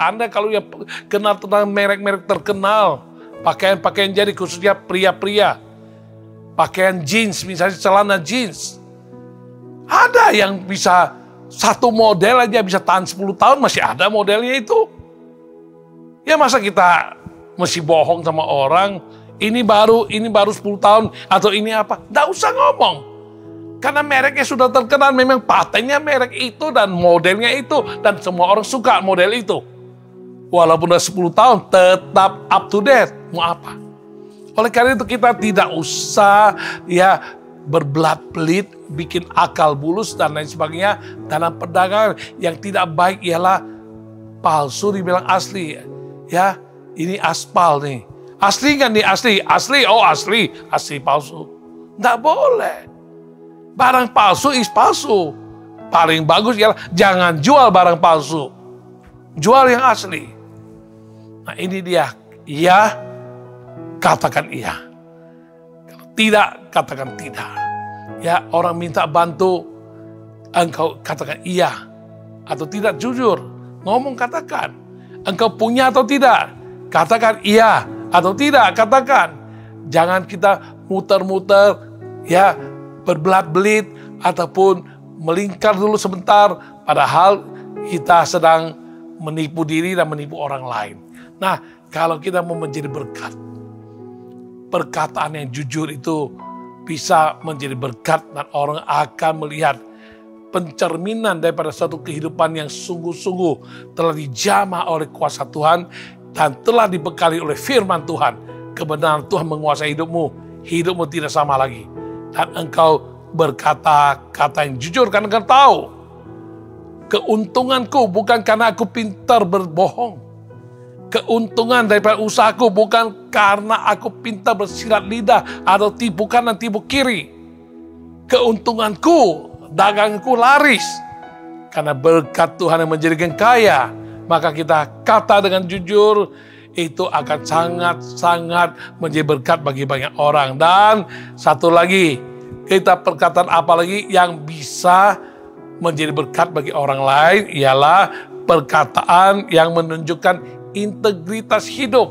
Anda kalau ya kenal tentang merek-merek terkenal, pakaian-pakaian jadi khususnya pria-pria, pakaian jeans, misalnya celana jeans. Ada yang bisa satu model aja bisa tahan 10 tahun, masih ada modelnya itu. Ya masa kita mesti bohong sama orang, ini baru 10 tahun, atau ini apa. Nggak usah ngomong. Karena mereknya sudah terkenal, memang patennya merek itu dan modelnya itu. Dan semua orang suka model itu. Walaupun udah 10 tahun, tetap up to date. Mau apa? Oleh karena itu kita tidak usah ya berbelat-belit, bikin akal bulus dan lain sebagainya. Dalam perdagangan yang tidak baik ialah palsu dibilang asli. Ya, ini aspal nih. Asli kan nih? Asli. Oh asli palsu. Nggak boleh. Barang palsu is palsu. Paling bagus ialah jangan jual barang palsu. Jual yang asli. Nah ini dia. Iya, katakan iya. Kalau tidak, katakan tidak. Ya, orang minta bantu, engkau katakan iya. Atau tidak, jujur. Ngomong katakan. Engkau punya atau tidak? Katakan iya. Atau tidak, katakan. Jangan kita muter-muter, ya, berbelat-belit ataupun melingkar dulu sebentar, padahal kita sedang menipu diri dan menipu orang lain. Nah, kalau kita mau menjadi berkat, perkataan yang jujur itu bisa menjadi berkat dan orang akan melihat pencerminan daripada satu kehidupan yang sungguh-sungguh telah dijamah oleh kuasa Tuhan dan telah dibekali oleh firman Tuhan. Kebenaran Tuhan menguasai hidupmu tidak sama lagi. Dan engkau berkata kata yang jujur karena engkau tahu keuntunganku bukan karena aku pintar berbohong. Keuntungan daripada usahaku bukan karena aku pintar bersilat lidah atau tipu kanan tipu kiri. Keuntunganku, dagangku laris karena berkat Tuhan yang menjadikan kaya. Maka kita kata dengan jujur, itu akan sangat-sangat menjadi berkat bagi banyak orang. Dan satu lagi, kita perkataan apa lagi yang bisa menjadi berkat bagi orang lain ialah perkataan yang menunjukkan integritas hidup.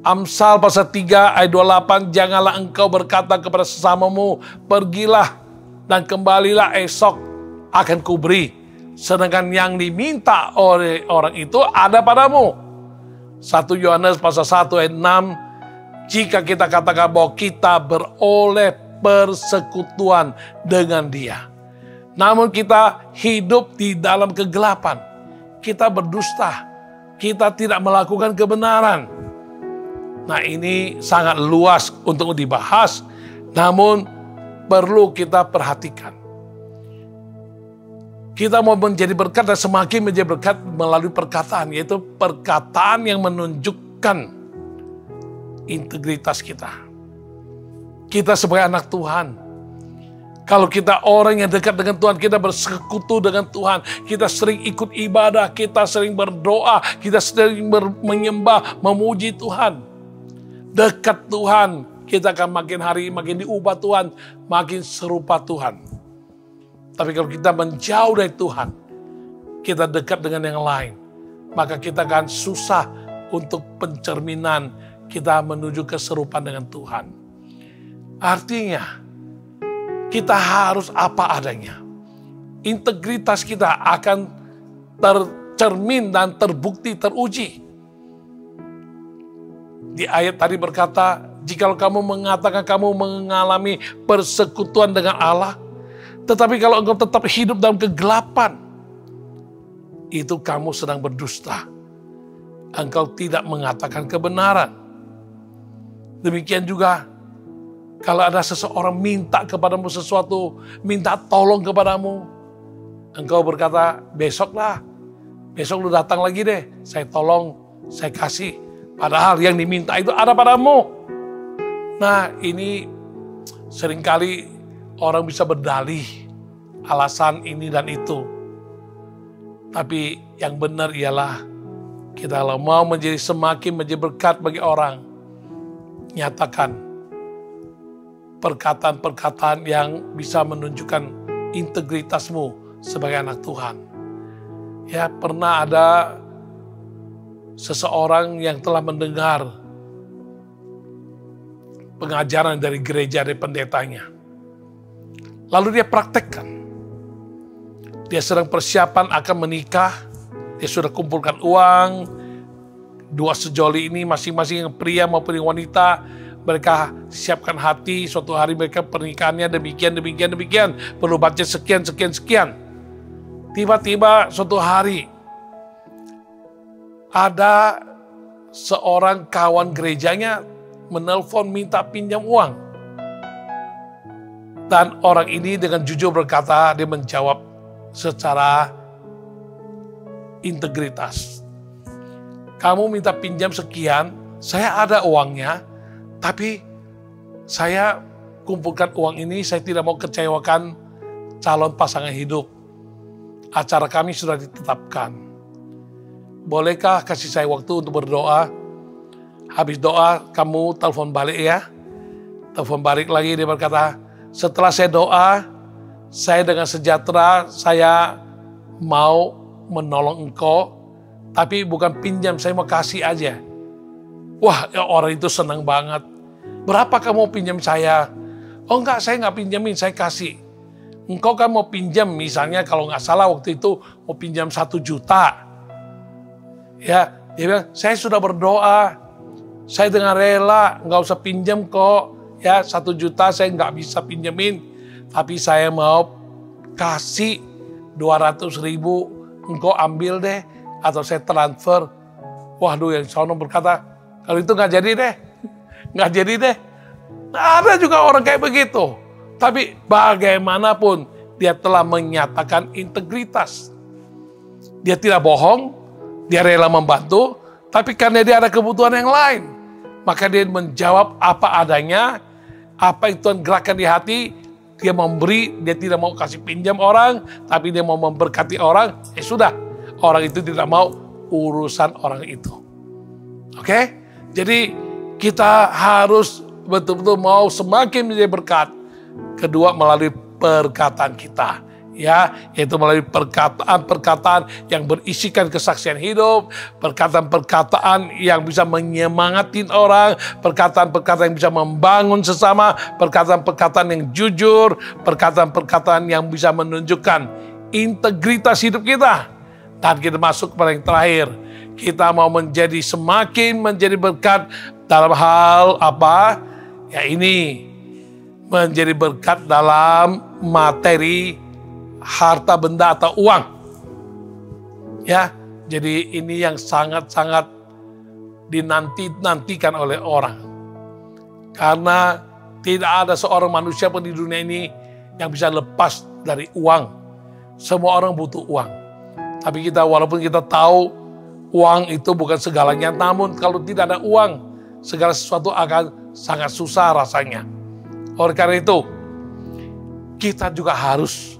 Amsal pasal 3 ayat 28, janganlah engkau berkata kepada sesamamu, pergilah dan kembalilah esok akan kuberi. Sedangkan yang diminta oleh orang itu ada padamu. 1 Yohanes pasal 1 ayat 6, jika kita katakan bahwa kita beroleh persekutuan dengan Dia, namun kita hidup di dalam kegelapan, kita berdusta, kita tidak melakukan kebenaran. Nah ini sangat luas untuk dibahas, namun perlu kita perhatikan. Kita mau menjadi berkat dan semakin menjadi berkat melalui perkataan, yaitu perkataan yang menunjukkan integritas kita. Kita sebagai anak Tuhan, kalau kita orang yang dekat dengan Tuhan, kita bersekutu dengan Tuhan, kita sering ikut ibadah, kita sering berdoa, kita sering menyembah, memuji Tuhan. Dekat Tuhan, kita akan makin hari makin diubah Tuhan, makin serupa Tuhan. Tapi kalau kita menjauh dari Tuhan, kita dekat dengan yang lain, maka kita akan susah untuk pencerminan kita menuju keserupaan dengan Tuhan. Artinya, kita harus apa adanya. Integritas kita akan tercermin dan terbukti, teruji. Di ayat tadi berkata, jikalau kamu mengatakan kamu mengalami persekutuan dengan Allah, tetapi kalau engkau tetap hidup dalam kegelapan, itu kamu sedang berdusta. Engkau tidak mengatakan kebenaran. Demikian juga Kalau ada seseorang minta kepadamu sesuatu, minta tolong kepadamu, engkau berkata, besok lu datang lagi deh, saya tolong, saya kasih. Padahal yang diminta itu ada padamu. Nah, ini seringkali orang bisa berdalih alasan ini dan itu. Tapi yang benar ialah kita kalau mau semakin menjadi berkat bagi orang, nyatakan perkataan-perkataan yang bisa menunjukkan integritasmu sebagai anak Tuhan. Ya, pernah ada seseorang yang telah mendengar pengajaran dari gereja, dari pendetanya. Lalu dia praktekkan. Dia sedang persiapan akan menikah, dia sudah kumpulkan uang, dua sejoli ini masing-masing pria maupun wanita, mereka siapkan hati, suatu hari mereka pernikahannya demikian, perlu budget sekian. Tiba-tiba suatu hari, ada seorang kawan gerejanya menelpon minta pinjam uang. Dan orang ini dengan jujur berkata, dia menjawab secara integritas. Kamu minta pinjam sekian, saya ada uangnya, tapi saya kumpulkan uang ini, saya tidak mau kecewakan calon pasangan hidup. Acara kami sudah ditetapkan. Bolehkah kasih saya waktu untuk berdoa? Habis doa, kamu telepon balik ya. Telepon balik lagi, dia berkata, setelah saya doa, saya dengan sejahtera, saya mau menolong engkau, tapi bukan pinjam, saya mau kasih aja. Wah, ya orang itu senang banget. Berapa kamu mau pinjam saya? Oh enggak, saya nggak pinjamin, saya kasih. Engkau kan mau pinjam, misalnya kalau nggak salah waktu itu mau pinjam 1 juta. Ya, dia bilang, saya sudah berdoa, saya dengan rela, nggak usah pinjam kok. Ya, 1 juta saya nggak bisa pinjemin, tapi saya mau kasih 200.000, engkau ambil deh, atau saya transfer. Waduh, yang sono berkata, kalau itu nggak jadi deh. Nah, ada juga orang kayak begitu. Tapi bagaimanapun dia telah menyatakan integritas. Dia tidak bohong, dia rela membantu, tapi karena dia ada kebutuhan yang lain, maka dia menjawab apa adanya, apa itu yang gerakan di hati, dia memberi, dia tidak mau kasih pinjam orang, tapi dia mau memberkati orang, sudah. Orang itu tidak mau urusan orang itu. Oke? Jadi kita harus betul-betul mau semakin menjadi berkat. Kedua, melalui perkataan kita. Ya, yaitu melalui perkataan-perkataan yang berisikan kesaksian hidup, perkataan-perkataan yang bisa menyemangatin orang, perkataan-perkataan yang bisa membangun sesama, perkataan-perkataan yang jujur, perkataan-perkataan yang bisa menunjukkan integritas hidup kita. Dan kita masuk kepada yang terakhir, kita mau semakin menjadi berkat dalam hal apa? Ya ini, menjadi berkat dalam materi, harta benda atau uang. Ya, jadi ini yang sangat-sangat dinantikan oleh orang. Karena tidak ada seorang manusia pun di dunia ini yang bisa lepas dari uang. Semua orang butuh uang. Tapi walaupun kita tahu uang itu bukan segalanya, namun kalau tidak ada uang, segala sesuatu akan sangat susah rasanya. Oleh karena itu, kita juga harus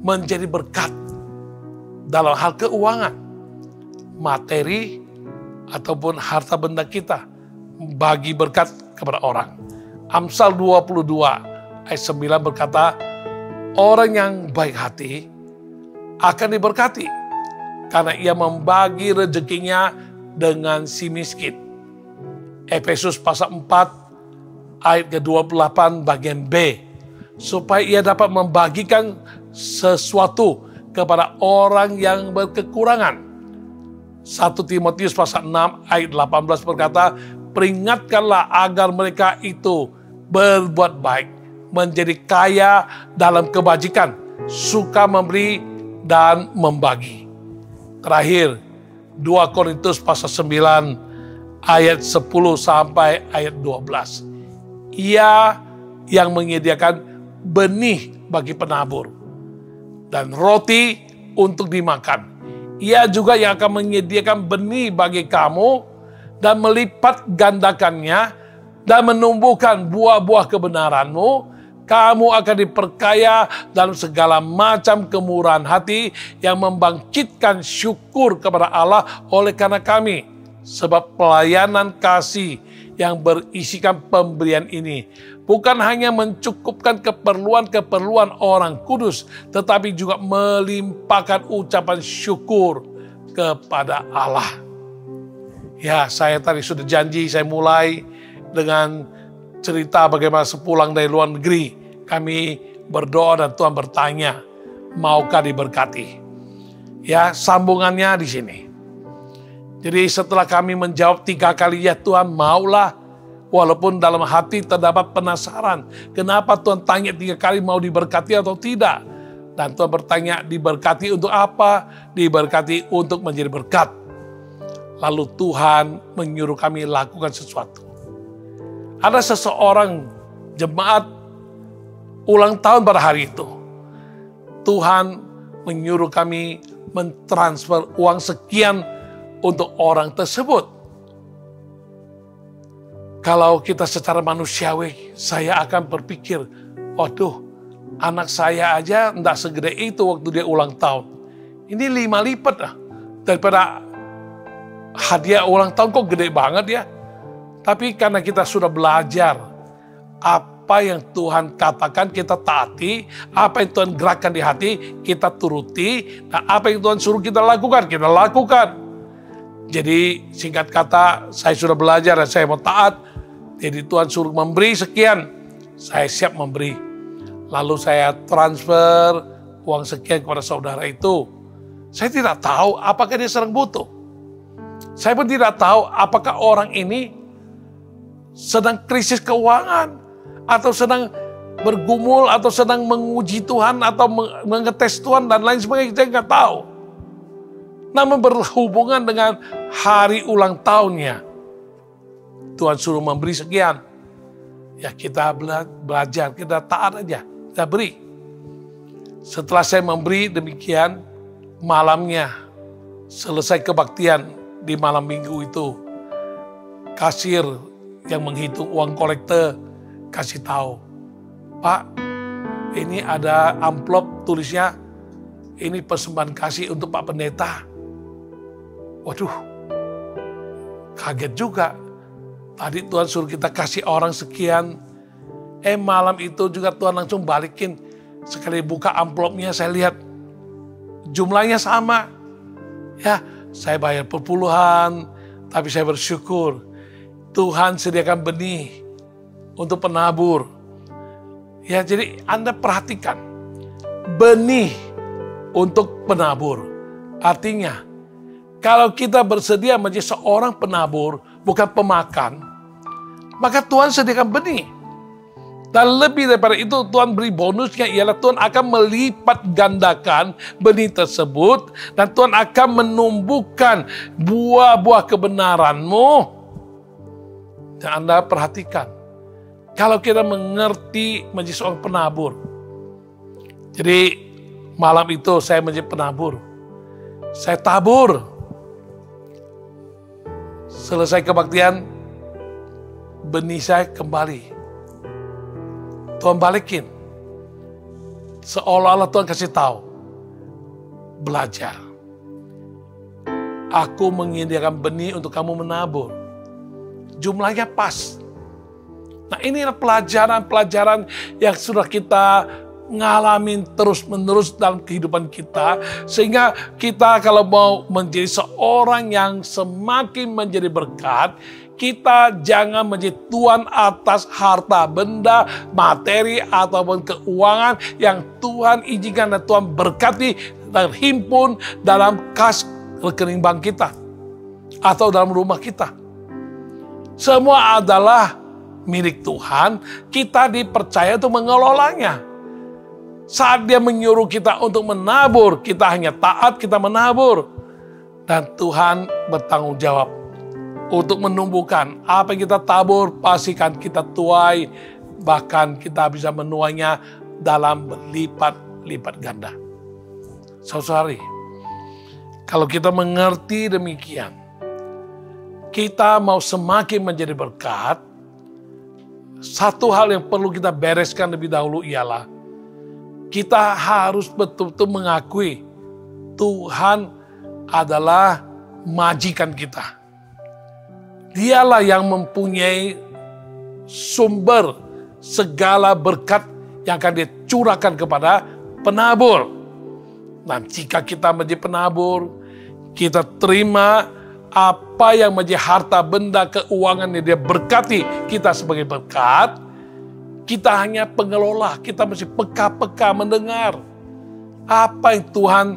menjadi berkat dalam hal keuangan, materi, ataupun harta benda kita, bagi berkat kepada orang. Amsal 22 ayat 9 berkata, orang yang baik hati akan diberkati, karena ia membagi rezekinya dengan si miskin. Efesus pasal 4 ayat ke-28 bagian B, supaya ia dapat membagikan sesuatu kepada orang yang berkekurangan. 1 Timotius pasal 6 ayat 18 berkata, peringatkanlah agar mereka itu berbuat baik, menjadi kaya dalam kebajikan, suka memberi dan membagi. Terakhir, 2 Korintus pasal 9 ayat 10 sampai ayat 12. Ia yang menyediakan benih bagi penabur dan roti untuk dimakan. Ia juga yang akan menyediakan benih bagi kamu dan melipat gandakannya dan menumbuhkan buah-buah kebenaranmu. Kamu akan diperkaya dalam segala macam kemurahan hati yang membangkitkan syukur kepada Allah oleh karena kami. Sebab pelayanan kasih yang berisikan pemberian ini bukan hanya mencukupkan keperluan-keperluan orang kudus, tetapi juga melimpahkan ucapan syukur kepada Allah. Ya, saya tadi sudah janji, saya mulai dengan cerita bagaimana sepulang dari luar negeri, kami berdoa dan Tuhan bertanya, maukah diberkati? Ya, sambungannya di sini. Jadi setelah kami menjawab 3 kali, ya Tuhan maulah, walaupun dalam hati terdapat penasaran, kenapa Tuhan tanya 3 kali mau diberkati atau tidak? Dan Tuhan bertanya, diberkati untuk apa? Diberkati untuk menjadi berkat. Lalu Tuhan menyuruh kami lakukan sesuatu. Ada seseorang jemaat ulang tahun pada hari itu. Tuhan menyuruh kami mentransfer uang sekian untuk orang tersebut. Kalau kita secara manusiawi, saya akan berpikir, waduh, anak saya aja enggak segede itu waktu dia ulang tahun. Ini 5 lipat daripada hadiah ulang tahun, kok gede banget ya. Tapi karena kita sudah belajar apa yang Tuhan katakan kita taati, apa yang Tuhan gerakkan di hati kita turuti, dan apa yang Tuhan suruh kita lakukan, kita lakukan. Jadi singkat kata, saya sudah belajar dan saya mau taat. Jadi Tuhan suruh memberi sekian, saya siap memberi. Lalu saya transfer uang sekian kepada saudara itu. Saya tidak tahu apakah dia sedang butuh. Saya pun tidak tahu apakah orang ini sedang krisis keuangan, atau sedang bergumul, atau sedang menguji Tuhan, atau mengetes Tuhan, dan lain sebagainya, saya nggak tahu. Namun berhubungan dengan hari ulang tahunnya, Tuhan suruh memberi sekian. Ya kita belajar, kita taat aja, kita beri. Setelah saya memberi demikian, malamnya selesai kebaktian di malam minggu itu, kasir yang menghitung uang kolektor kasih tahu, Pak, ini ada amplop tulisnya, ini persembahan kasih untuk Pak Pendeta. Waduh, kaget juga. Tadi Tuhan suruh kita kasih orang sekian. Malam itu juga Tuhan langsung balikin. Sekali buka amplopnya saya lihat jumlahnya sama. Ya, saya bayar perpuluhan, tapi saya bersyukur Tuhan sediakan benih untuk penabur. Ya, jadi Anda perhatikan, benih untuk penabur. Artinya, kalau kita bersedia menjadi seorang penabur, bukan pemakan, maka Tuhan sediakan benih. Dan lebih daripada itu, Tuhan beri bonusnya, ialah Tuhan akan melipat gandakan benih tersebut, dan Tuhan akan menumbuhkan buah-buah kebenaranmu. Dan Anda perhatikan, kalau kita mengerti menjadi seorang penabur. Jadi malam itu saya menjadi penabur. Saya tabur. Selesai kebaktian, benih saya kembali. Tuhan balikin. Seolah-olah Tuhan kasih tahu. Belajar. Aku menyediakan benih untuk kamu menabur. Jumlahnya pas. Nah, inilah pelajaran-pelajaran yang sudah kita ngalamin terus-menerus dalam kehidupan kita. Sehingga kita kalau mau menjadi seorang yang semakin menjadi berkat, kita jangan menjadi tuan atas harta benda, materi, ataupun keuangan yang Tuhan izinkan dan Tuhan berkati terhimpun dalam kas rekening bank kita atau dalam rumah kita. Semua adalah milik Tuhan, kita dipercaya untuk mengelolanya. Saat Dia menyuruh kita untuk menabur, kita hanya taat, kita menabur. Dan Tuhan bertanggung jawab untuk menumbuhkan. Apa yang kita tabur, pastikan kita tuai, bahkan kita bisa menuainya dalam berlipat-lipat ganda. Saudari, kalau kita mengerti demikian, kita mau semakin menjadi berkat, satu hal yang perlu kita bereskan lebih dahulu ialah kita harus betul-betul mengakui Tuhan adalah majikan kita. Dialah yang mempunyai sumber segala berkat yang akan dia curahkan kepada penabur. Dan jika kita menjadi penabur, kita terima apa yang menjadi harta benda keuangan yang dia berkati kita sebagai berkat, kita hanya pengelola, kita mesti peka-peka mendengar apa yang Tuhan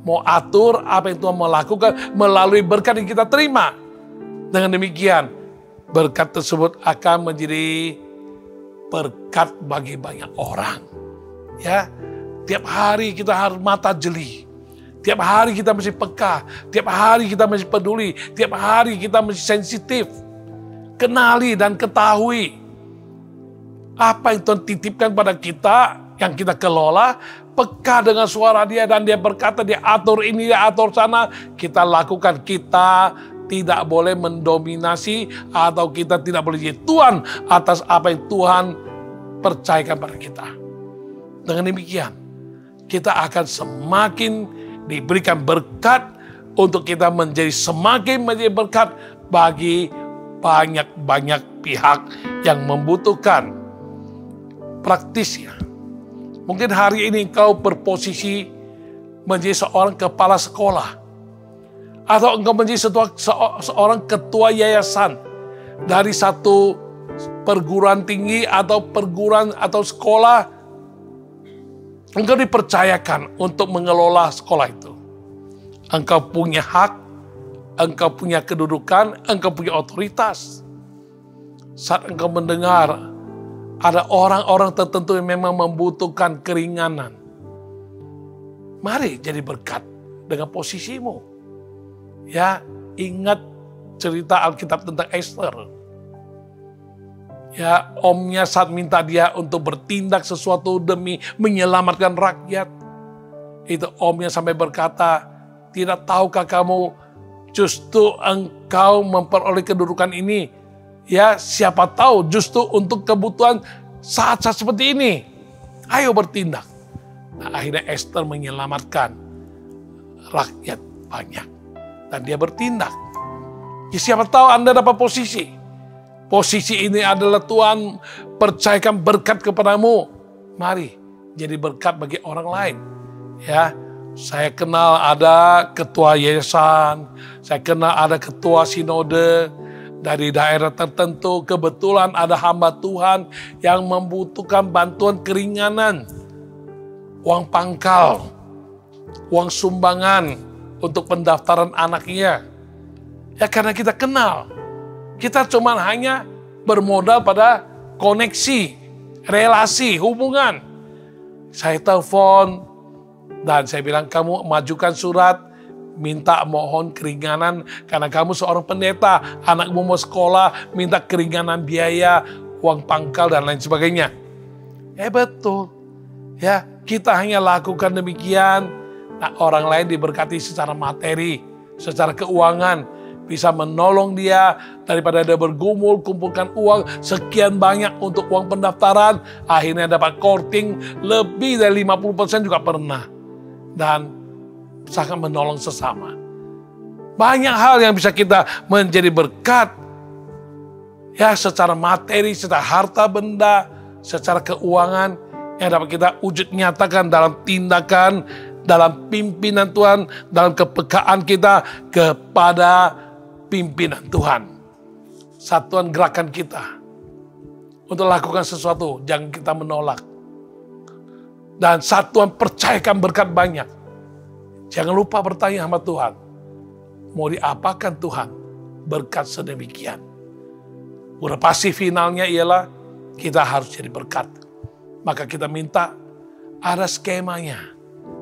mau atur, apa yang Tuhan mau lakukan melalui berkat yang kita terima. Dengan demikian, berkat tersebut akan menjadi berkat bagi banyak orang. Ya, tiap hari kita harus mata jeli. Tiap hari kita mesti peka. Tiap hari kita mesti peduli. Tiap hari kita mesti sensitif. Kenali dan ketahui apa yang Tuhan titipkan pada kita, yang kita kelola. Peka dengan suara dia dan dia berkata, dia atur ini, dia atur sana. Kita lakukan, kita tidak boleh mendominasi atau kita tidak boleh jadi tuan atas apa yang Tuhan percayakan pada kita. Dengan demikian, kita akan semakin diberikan berkat untuk kita menjadi semakin menjadi berkat bagi banyak-banyak pihak yang membutuhkan. Praktisnya, mungkin hari ini engkau berposisi menjadi seorang kepala sekolah, atau engkau menjadi seorang ketua yayasan dari satu perguruan tinggi atau perguruan atau sekolah. Engkau dipercayakan untuk mengelola sekolah itu. Engkau punya hak, engkau punya kedudukan, engkau punya otoritas. Saat engkau mendengar ada orang-orang tertentu yang memang membutuhkan keringanan, mari jadi berkat dengan posisimu. Ya, ingat cerita Alkitab tentang Esther. Ya, omnya saat minta dia untuk bertindak sesuatu demi menyelamatkan rakyat. Itu omnya sampai berkata, tidak tahukah kamu justru engkau memperoleh kedudukan ini? Ya, siapa tahu justru untuk kebutuhan saat-saat seperti ini. Ayo bertindak. Nah, akhirnya Esther menyelamatkan rakyat banyak. Dan dia bertindak. Ya, siapa tahu Anda dapat posisi. Posisi ini adalah Tuhan percayakan berkat kepadamu. Mari jadi berkat bagi orang lain. Ya, saya kenal ada ketua yayasan, saya kenal ada ketua sinode dari daerah tertentu. Kebetulan ada hamba Tuhan yang membutuhkan bantuan keringanan, uang pangkal, uang sumbangan untuk pendaftaran anaknya. Ya, karena kita kenal. Kita cuma hanya bermodal pada koneksi, relasi, hubungan. Saya telepon dan saya bilang, kamu majukan surat, minta mohon keringanan karena kamu seorang pendeta, anakmu mau sekolah, minta keringanan biaya, uang pangkal dan lain sebagainya. Betul. Ya, kita hanya lakukan demikian. Nah, orang lain diberkati secara materi, secara keuangan, bisa menolong dia daripada dia bergumul, kumpulkan uang sekian banyak untuk uang pendaftaran, akhirnya dapat korting lebih dari 50% juga pernah. Dan sangat menolong sesama. Banyak hal yang bisa kita menjadi berkat, ya, secara materi, secara harta benda, secara keuangan, yang dapat kita wujud nyatakan dalam tindakan, dalam pimpinan Tuhan, dalam kepekaan kita kepada pimpinan Tuhan. Satuan gerakan kita untuk lakukan sesuatu, jangan kita menolak. Dan satuan percayakan berkat banyak. Jangan lupa bertanya sama Tuhan, mau diapakan Tuhan berkat sedemikian? Udah pasti finalnya ialah kita harus jadi berkat. Maka kita minta ada skemanya,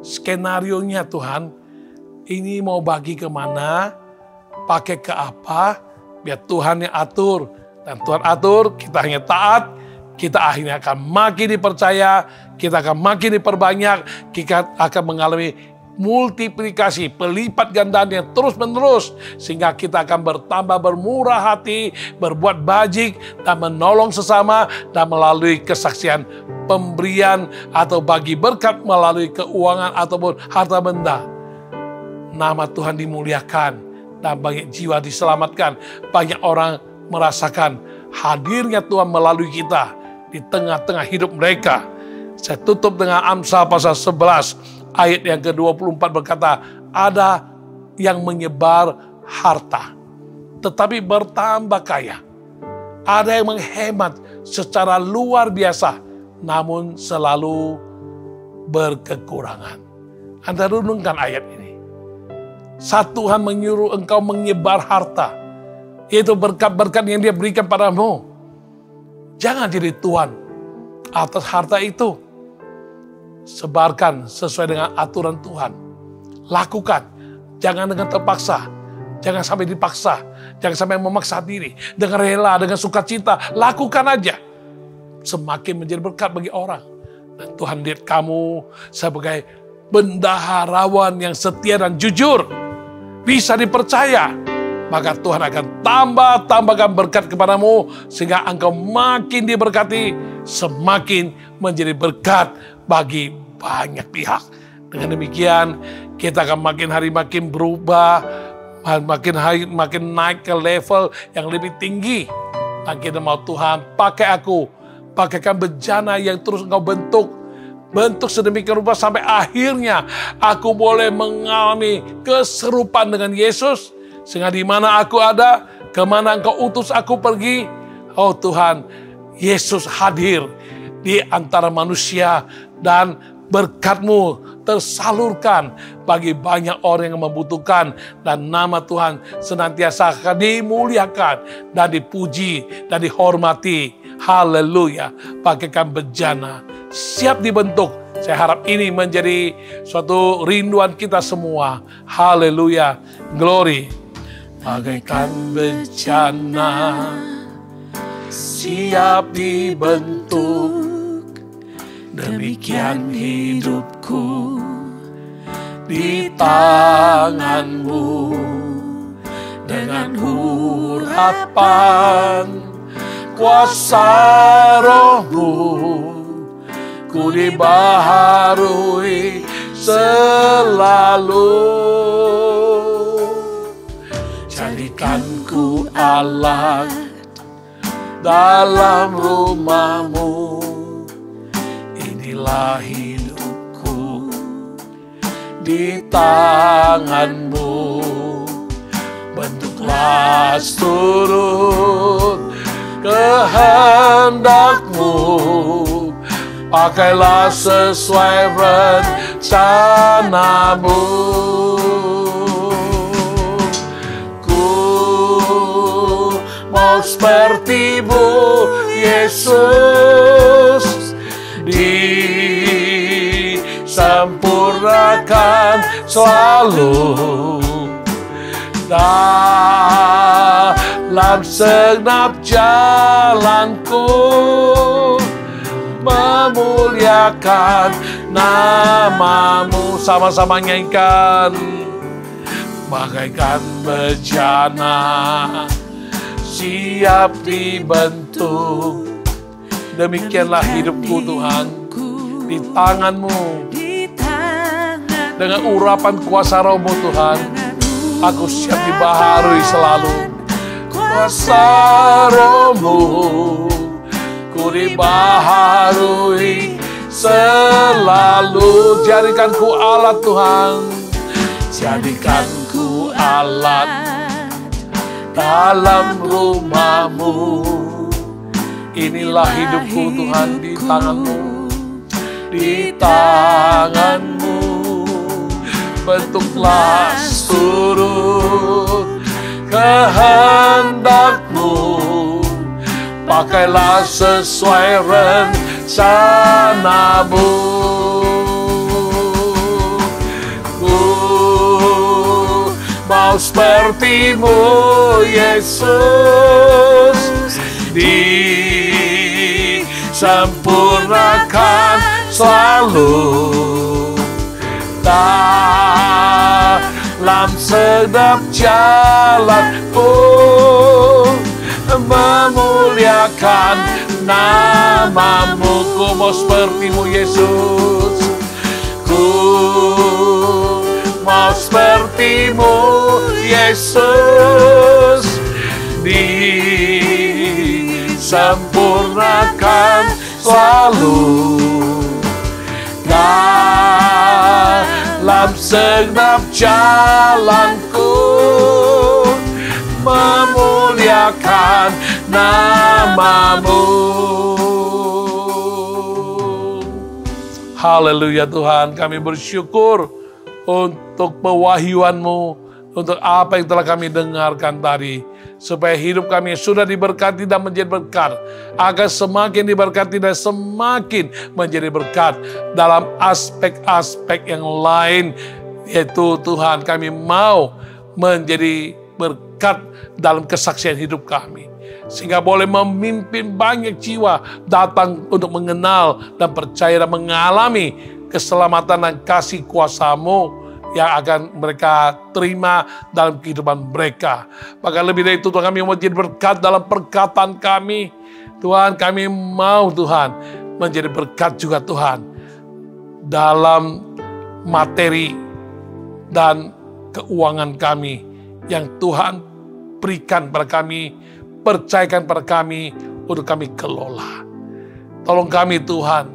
skenarionya Tuhan. Ini mau bagi kemana, pakai ke apa, Biar Tuhan yang atur. Dan Tuhan atur, kita hanya taat, kita akhirnya akan makin dipercaya, kita akan makin diperbanyak, kita akan mengalami multiplikasi, pelipat gandaan yang terus-menerus, sehingga kita akan bertambah bermurah hati, berbuat bajik, dan menolong sesama, dan melalui kesaksian pemberian atau bagi berkat melalui keuangan ataupun harta benda. Nama Tuhan dimuliakan, dan banyak jiwa diselamatkan, banyak orang merasakan hadirnya Tuhan melalui kita di tengah-tengah hidup mereka. Saya tutup dengan Amsal pasal 11 ayat yang ke-24 berkata, ada yang menyebar harta tetapi bertambah kaya, ada yang menghemat secara luar biasa namun selalu berkekurangan. Anda renungkan ayat ini. Saat Tuhan menyuruh engkau menyebar harta, yaitu berkat-berkat yang Dia berikan padamu, jangan jadi tuan atas harta itu. Sebarkan sesuai dengan aturan Tuhan. Lakukan, jangan dengan terpaksa, jangan sampai dipaksa, jangan sampai memaksa diri. Dengan rela, dengan sukacita, lakukan aja. Semakin menjadi berkat bagi orang. Dan Tuhan lihat kamu sebagai bendaharawan yang setia dan jujur, bisa dipercaya. Maka Tuhan akan tambahkan berkat kepadamu, sehingga engkau makin diberkati, semakin menjadi berkat bagi banyak pihak. Dengan demikian, kita akan makin hari makin berubah, makin hari makin naik ke level yang lebih tinggi. Dan kita mau Tuhan pakai aku, pakaikan bejana yang terus engkau bentuk sedemikian rupa sampai akhirnya aku boleh mengalami keserupaan dengan Yesus. Sehingga di mana aku ada, kemana engkau utus aku pergi, oh Tuhan, Yesus hadir di antara manusia dan berkat-Mu tersalurkan bagi banyak orang yang membutuhkan. Dan nama Tuhan senantiasa akan dimuliakan dan dipuji dan dihormati. Haleluya. Pakaikan bejana, siap dibentuk. Saya harap ini menjadi suatu rinduan kita semua. Haleluya. Glory. Bagaikan bejana, siap dibentuk, demikian hidupku di tangan-Mu. Dengan urapan kuasa Roh-Mu, ku dibaharui selalu. Jadikan ku alat dalam rumah-Mu, inilah hidupku di tangan-Mu. Bentuklah seturut kehendak-Mu, pakailah sesuai rencana-Mu. Mau seperti-Mu Yesus, disempurnakan selalu dalam segenap jalanku, memuliakan nama-Mu. Sama-sama nyanyikan. Bagaikan bejana, siap dibentuk, demikianlah hidupku Tuhan di tangan-Mu. Dengan urapan kuasa Roh-Mu Tuhan, aku siap dibaharui selalu. Kuasa Roh-Mu, ku dibaharui selalu. Jadikan ku alat Tuhan, jadikan ku alat dalam rumah-Mu. Inilah hidupku Tuhan di tangan-Mu, di tangan-Mu. Bentuklah seturut kehendak-Mu, pakailah sesuai rencana-Mu. mau seperti-Mu Yesus, disempurnakan selalu dalam segenap jalanku, memuliakan nama-Mu. Ku mau seperti-Mu Yesus, ku mau seperti-Mu Yesus, disempurnakan selalu dalam segenap jalanku, memuliakan nama-Mu. Haleluya Tuhan, kami bersyukur untuk pewahyuan-Mu, untuk apa yang telah kami dengarkan tadi, supaya hidup kami sudah diberkati dan menjadi berkat, agar semakin diberkati dan semakin menjadi berkat dalam aspek-aspek yang lain, yaitu Tuhan kami mau menjadi berkat dalam kesaksian hidup kami, sehingga boleh memimpin banyak jiwa datang untuk mengenal dan percaya dan mengalami keselamatan dan kasih kuasa-Mu yang akan mereka terima dalam kehidupan mereka. Bahkan lebih dari itu Tuhan, kami mau menjadi berkat dalam perkataan kami. Tuhan, kami mau Tuhan menjadi berkat juga Tuhan dalam materi dan keuangan kami yang Tuhan berikan pada kami, percayakan pada kami untuk kami kelola. Tolong kami Tuhan,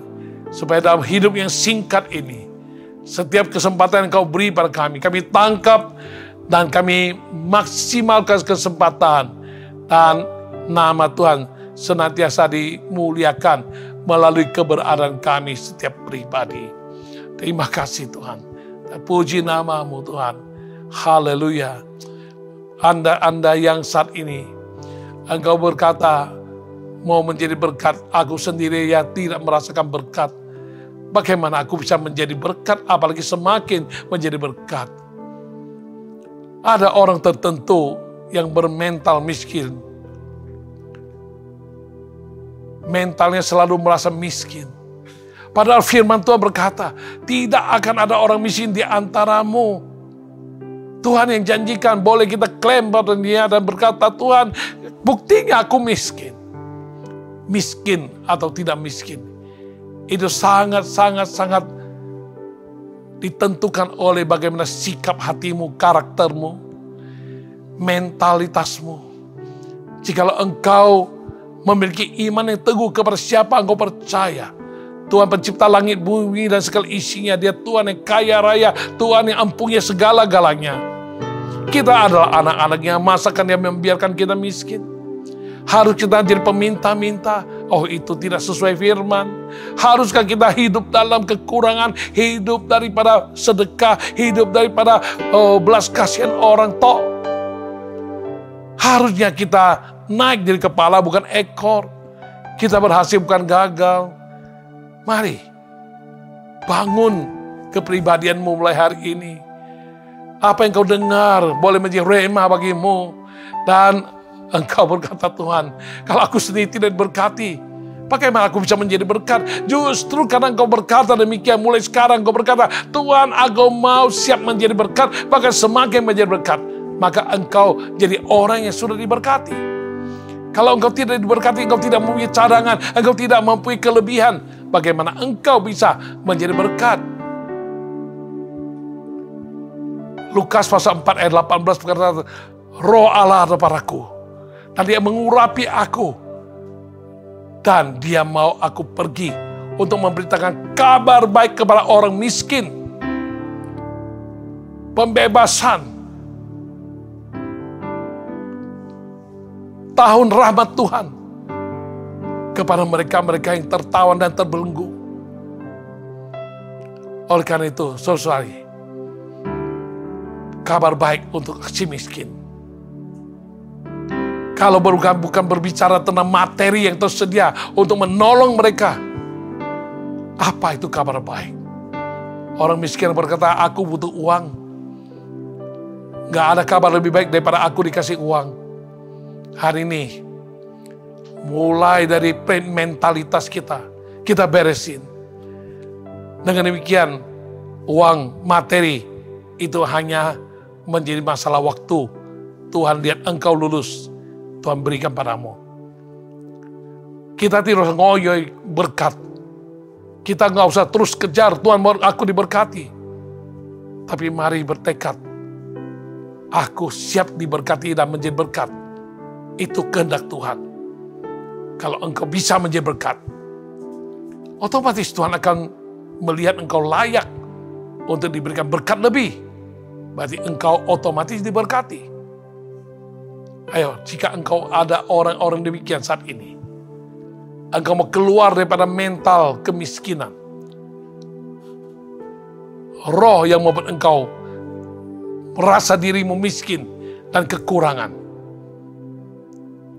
supaya dalam hidup yang singkat ini, setiap kesempatan yang Kau beri pada kami tangkap dan kami maksimalkan kesempatan, dan nama Tuhan senantiasa dimuliakan melalui keberadaan kami setiap pribadi. Terima kasih Tuhan, puji nama-Mu Tuhan. Haleluya. Anda yang saat ini Engkau berkata mau menjadi berkat, aku sendiri yang tidak merasakan berkat. Bagaimana aku bisa menjadi berkat, apalagi semakin menjadi berkat? Ada orang tertentu yang bermental miskin. Mentalnya selalu merasa miskin. Padahal firman Tuhan berkata, tidak akan ada orang miskin di antaramu. Tuhan yang janjikan, boleh kita klaim pada Dia dan berkata, Tuhan, buktinya aku miskin. Miskin atau tidak miskin, itu sangat ditentukan oleh bagaimana sikap hatimu, karaktermu, mentalitasmu. Jikalau engkau memiliki iman yang teguh kepada siapa engkau percaya, Tuhan pencipta langit, bumi, dan segala isinya, Dia Tuhan yang kaya raya, Tuhan yang mempunyai segala-galanya. Kita adalah anak-anaknya, masakan Dia membiarkan kita miskin? Harus kita jadi peminta-minta? Oh, itu tidak sesuai firman. Haruskah kita hidup dalam kekurangan, hidup daripada sedekah, hidup daripada belas kasihan orang? Harusnya kita naik dari kepala bukan ekor. Kita berhasil bukan gagal. Mari, bangun kepribadianmu mulai hari ini. Apa yang kau dengar boleh menjadi rema bagimu. Dan engkau berkata, Tuhan, kalau aku sendiri tidak diberkati, bagaimana aku bisa menjadi berkat? Justru karena engkau berkata demikian, mulai sekarang engkau berkata, Tuhan, aku mau siap menjadi berkat, bahkan semakin menjadi berkat. Maka engkau jadi orang yang sudah diberkati. Kalau engkau tidak diberkati, engkau tidak mempunyai cadangan, engkau tidak mempunyai kelebihan, bagaimana engkau bisa menjadi berkat? Lukas pasal 4 ayat 18 berkata, Roh Allah ada padaku, dan Dia mengurapi aku, dan Dia mau aku pergi untuk memberitakan kabar baik kepada orang miskin, pembebasan, tahun rahmat Tuhan kepada mereka-mereka yang tertawan dan terbelenggu. Oleh karena itu, saudara, kabar baik untuk si miskin. Kalau bukan berbicara tentang materi yang tersedia untuk menolong mereka, apa itu kabar baik? Orang miskin berkata, aku butuh uang. Gak ada kabar lebih baik daripada aku dikasih uang. Hari ini, mulai dari mentalitas kita beresin. Dengan demikian, uang, materi, itu hanya menjadi masalah waktu. Tuhan lihat engkau lulus, Tuhan berikan padamu. Kita tidak ngoyoy berkat. Kita nggak usah terus kejar, Tuhan aku diberkati. Tapi mari bertekad, aku siap diberkati dan menjadi berkat. Itu kehendak Tuhan. Kalau engkau bisa menjadi berkat, otomatis Tuhan akan melihat engkau layak untuk diberikan berkat lebih. Berarti engkau otomatis diberkati. Ayo, jika engkau ada orang-orang demikian saat ini, engkau mau keluar daripada mental kemiskinan, roh yang membuat engkau merasa dirimu miskin dan kekurangan.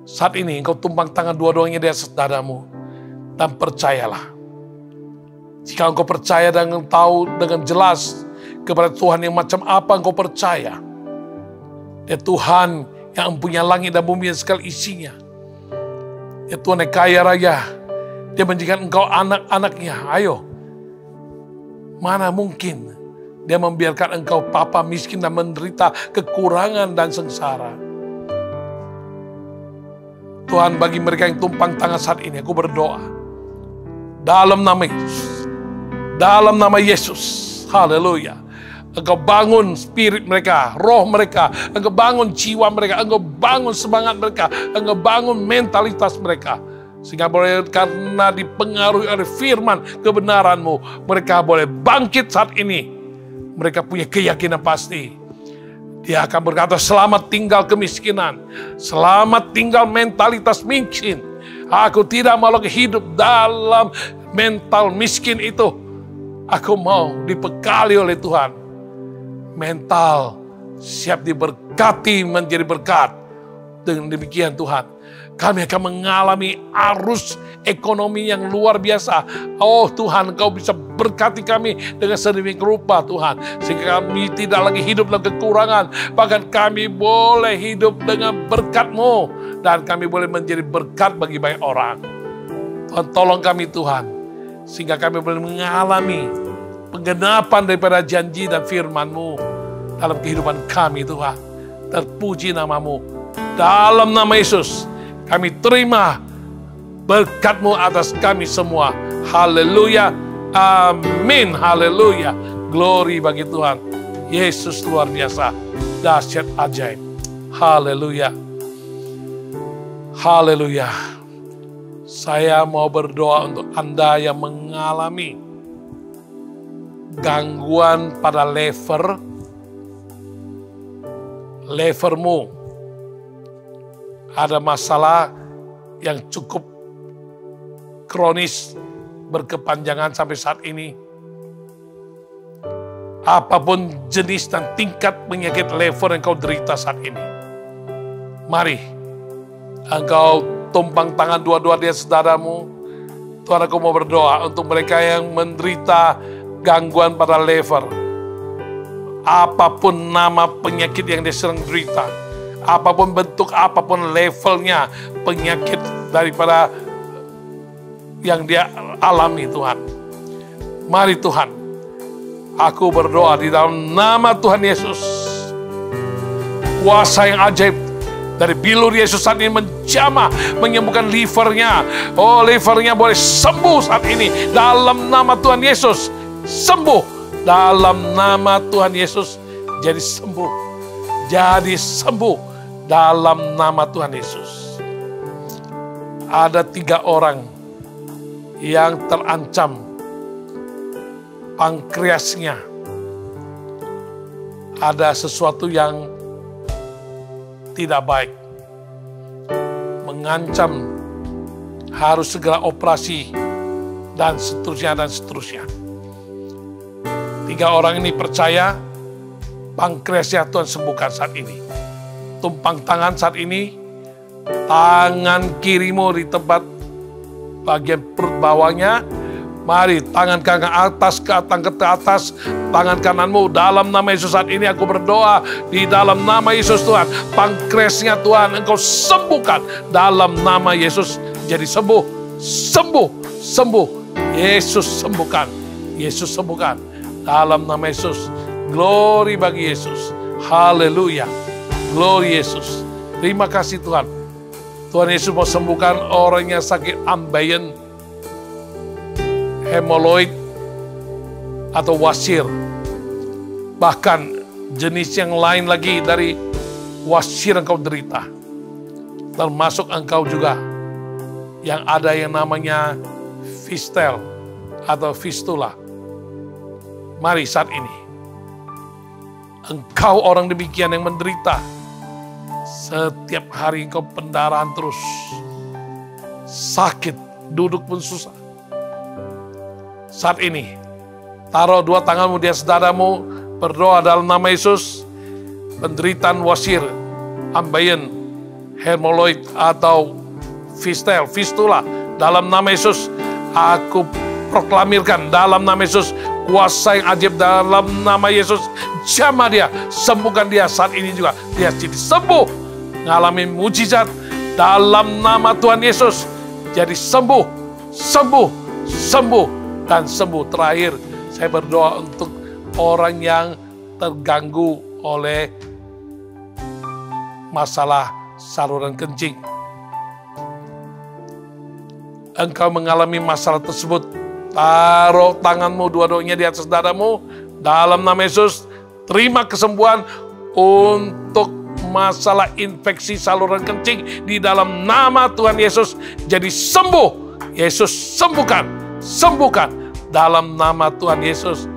Saat ini engkau tumpang tangan dua-duanya di atas dadamu dan percayalah. Jika engkau percaya dan engkau tahu dengan jelas kepada Tuhan yang macam apa engkau percaya, ya Tuhan yang mempunyai langit dan bumi yang segala isinya, ya Tuhan yang kaya raya, Dia menjadikan engkau anak-anaknya. Ayo, mana mungkin Dia membiarkan engkau papa miskin dan menderita kekurangan dan sengsara. Tuhan, bagi mereka yang tumpang tangan saat ini, aku berdoa dalam nama Yesus, dalam nama Yesus, haleluya. Engkau bangun spirit mereka, roh mereka, engkau bangun jiwa mereka, engkau bangun semangat mereka, engkau bangun mentalitas mereka. Sehingga boleh karena dipengaruhi oleh firman kebenaran-Mu, mereka boleh bangkit saat ini. Mereka punya keyakinan pasti. Dia akan berkata, selamat tinggal kemiskinan, selamat tinggal mentalitas miskin. Aku tidak mau lagi hidup dalam mental miskin itu. Aku mau dibekali oleh Tuhan. Mental siap diberkati menjadi berkat. Dengan demikian Tuhan, kami akan mengalami arus ekonomi yang luar biasa. Oh Tuhan, Engkau bisa berkati kami dengan sedemikian rupa Tuhan. Sehingga kami tidak lagi hidup dalam kekurangan. Bahkan kami boleh hidup dengan berkat-Mu. Dan kami boleh menjadi berkat bagi banyak orang. Tuhan, tolong kami Tuhan. Sehingga kami boleh mengalami penggenapan daripada janji dan firman-Mu dalam kehidupan kami Tuhan. Terpuji nama-Mu. Dalam nama Yesus, kami terima berkat-Mu atas kami semua. Haleluya. Amin. Haleluya. Glory bagi Tuhan. Yesus luar biasa. Dahsyat ajaib. Haleluya. Haleluya. Saya mau berdoa untuk Anda yang mengalami gangguan pada levermu. Ada masalah yang cukup kronis, berkepanjangan sampai saat ini. Apapun jenis dan tingkat penyakit lever yang kau derita saat ini, mari engkau tumpang tangan dua-dua di atas dadamu. Tuhan, aku mau berdoa untuk mereka yang menderita gangguan pada lever. Apapun nama penyakit yang dia sedang derita, apapun bentuk, apapun levelnya penyakit daripada yang dia alami Tuhan. Mari Tuhan, aku berdoa di dalam nama Tuhan Yesus. Kuasa yang ajaib dari bilur Yesus saat ini menjamah, menyembuhkan livernya. Oh, livernya boleh sembuh saat ini. Dalam nama Tuhan Yesus, sembuh. Dalam nama Tuhan Yesus, jadi sembuh. Jadi sembuh. Dalam nama Tuhan Yesus. Ada 3 orang yang terancam pankreasnya. Ada sesuatu yang tidak baik, mengancam harus segera operasi dan seterusnya dan seterusnya. 3 orang ini percaya pankreasnya Tuhan sembuhkan saat ini. Tumpang tangan saat ini, tangan kirimu di tempat bagian perut bawahnya, Mari tangan kanan atas, tangan ke atas, tangan kananmu. Dalam nama Yesus saat ini aku berdoa. Di dalam nama Yesus Tuhan, pankreasnya Tuhan Engkau sembuhkan. Dalam nama Yesus jadi sembuh, sembuh, sembuh. Yesus sembuhkan, Yesus sembuhkan. Dalam nama Yesus, glory bagi Yesus. Haleluya, glory Yesus. Terima kasih Tuhan. Tuhan Yesus mau sembuhkan orang yang sakit ambeien, hemoroid, atau wasir. Bahkan jenis yang lain lagi dari wasir engkau derita. Termasuk engkau juga yang ada yang namanya fistel atau fistula. Mari saat ini, engkau orang demikian yang menderita. Setiap hari engkau pendarahan terus. Sakit, duduk pun susah. Saat ini, taruh dua tanganmu di atas dadamu, berdoa dalam nama Yesus. Penderitaan wasir, ambeien, hemoroid atau fistel, fistula, dalam nama Yesus, aku proklamirkan dalam nama Yesus, kuasa yang ajaib dalam nama Yesus, jamah dia, sembuhkan dia saat ini juga. Dia jadi sembuh, mengalami mujizat dalam nama Tuhan Yesus. Jadi sembuh, sembuh, sembuh, dan sembuh. Terakhir, saya berdoa untuk orang yang terganggu oleh masalah saluran kencing. Engkau mengalami masalah tersebut, taruh tanganmu dua-duanya di atas dadamu. Dalam nama Yesus, terima kesembuhan untuk masalah infeksi saluran kencing. Di dalam nama Tuhan Yesus, jadi sembuh. Yesus sembuhkan, sembuhkan. Dalam nama Tuhan Yesus,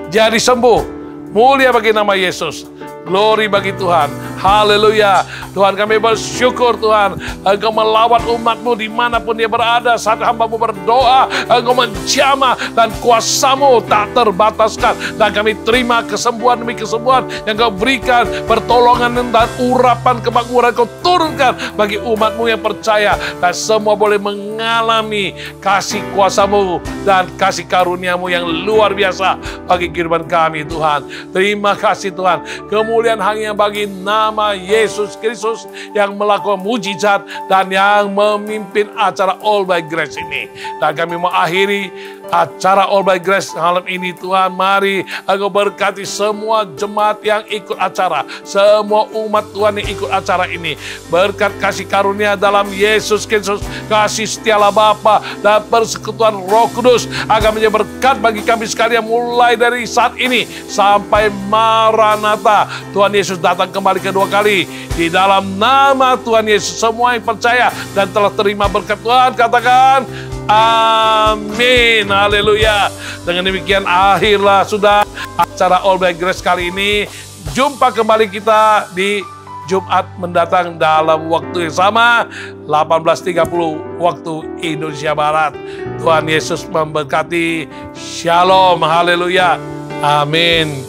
jadi sembuh. Mulia bagi nama Yesus. Glory bagi Tuhan. Haleluya. Tuhan, kami bersyukur Tuhan. Engkau melawat umat-Mu dimanapun dia berada. Saat hamba-Mu berdoa, Engkau menjamah dan kuasa-Mu tak terbataskan. Dan kami terima kesembuhan demi kesembuhan yang Kau berikan. Pertolongan dan urapan kemakmuran Kau turunkan bagi umat-Mu yang percaya. Dan semua boleh mengalami kasih kuasa-Mu dan kasih karunia-Mu yang luar biasa bagi kehidupan kami Tuhan. Terima kasih Tuhan. Kemuliaan hanya bagi nama Yesus Kristus yang melakukan mujizat dan yang memimpin acara All by Grace ini. Dan kami mengakhiri acara All by Grace malam ini Tuhan. Mari Engkau berkati semua jemaat yang ikut acara, semua umat Tuhan yang ikut acara ini. Berkat kasih karunia dalam Yesus Kristus, kasih setialah Bapa dan persekutuan Roh Kudus akan menjadi berkat bagi kami sekalian mulai dari saat ini sampai Maranatha. Tuhan Yesus datang kembali kedua kali. Di dalam nama Tuhan Yesus, semua yang percaya dan telah terima berkat Tuhan, katakan amin. Haleluya. Dengan demikian akhirlah sudah acara All by Grace kali ini. Jumpa kembali kita di Jumat mendatang dalam waktu yang sama, 18.30 waktu Indonesia Barat. Tuhan Yesus memberkati. Shalom. Haleluya. Amin.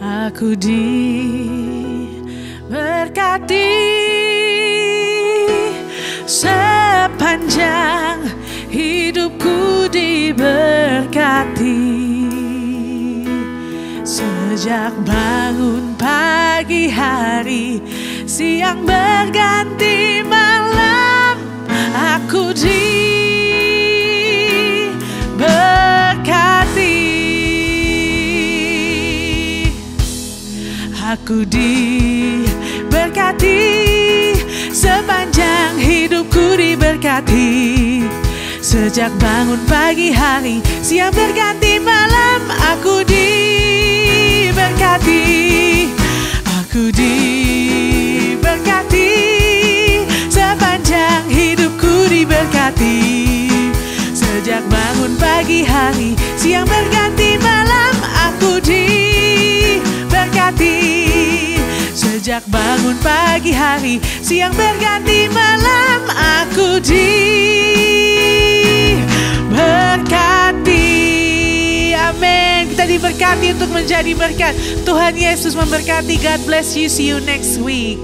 Aku diberkati sepanjang hidupku diberkati. Sejak bangun pagi hari, siang berganti malam, aku diberkati. Aku diberkati, sepanjang hidupku diberkati. Sejak bangun pagi hari, siang berganti malam, aku diberkati. Aku diberkati, sepanjang hidupku diberkati. Sejak bangun pagi hari, siang berganti malam, aku diberkati. Sejak bangun pagi hari, siang berganti malam, aku diberkati. Amin. Kita diberkati untuk menjadi berkat. Tuhan Yesus memberkati. God bless you. See you next week.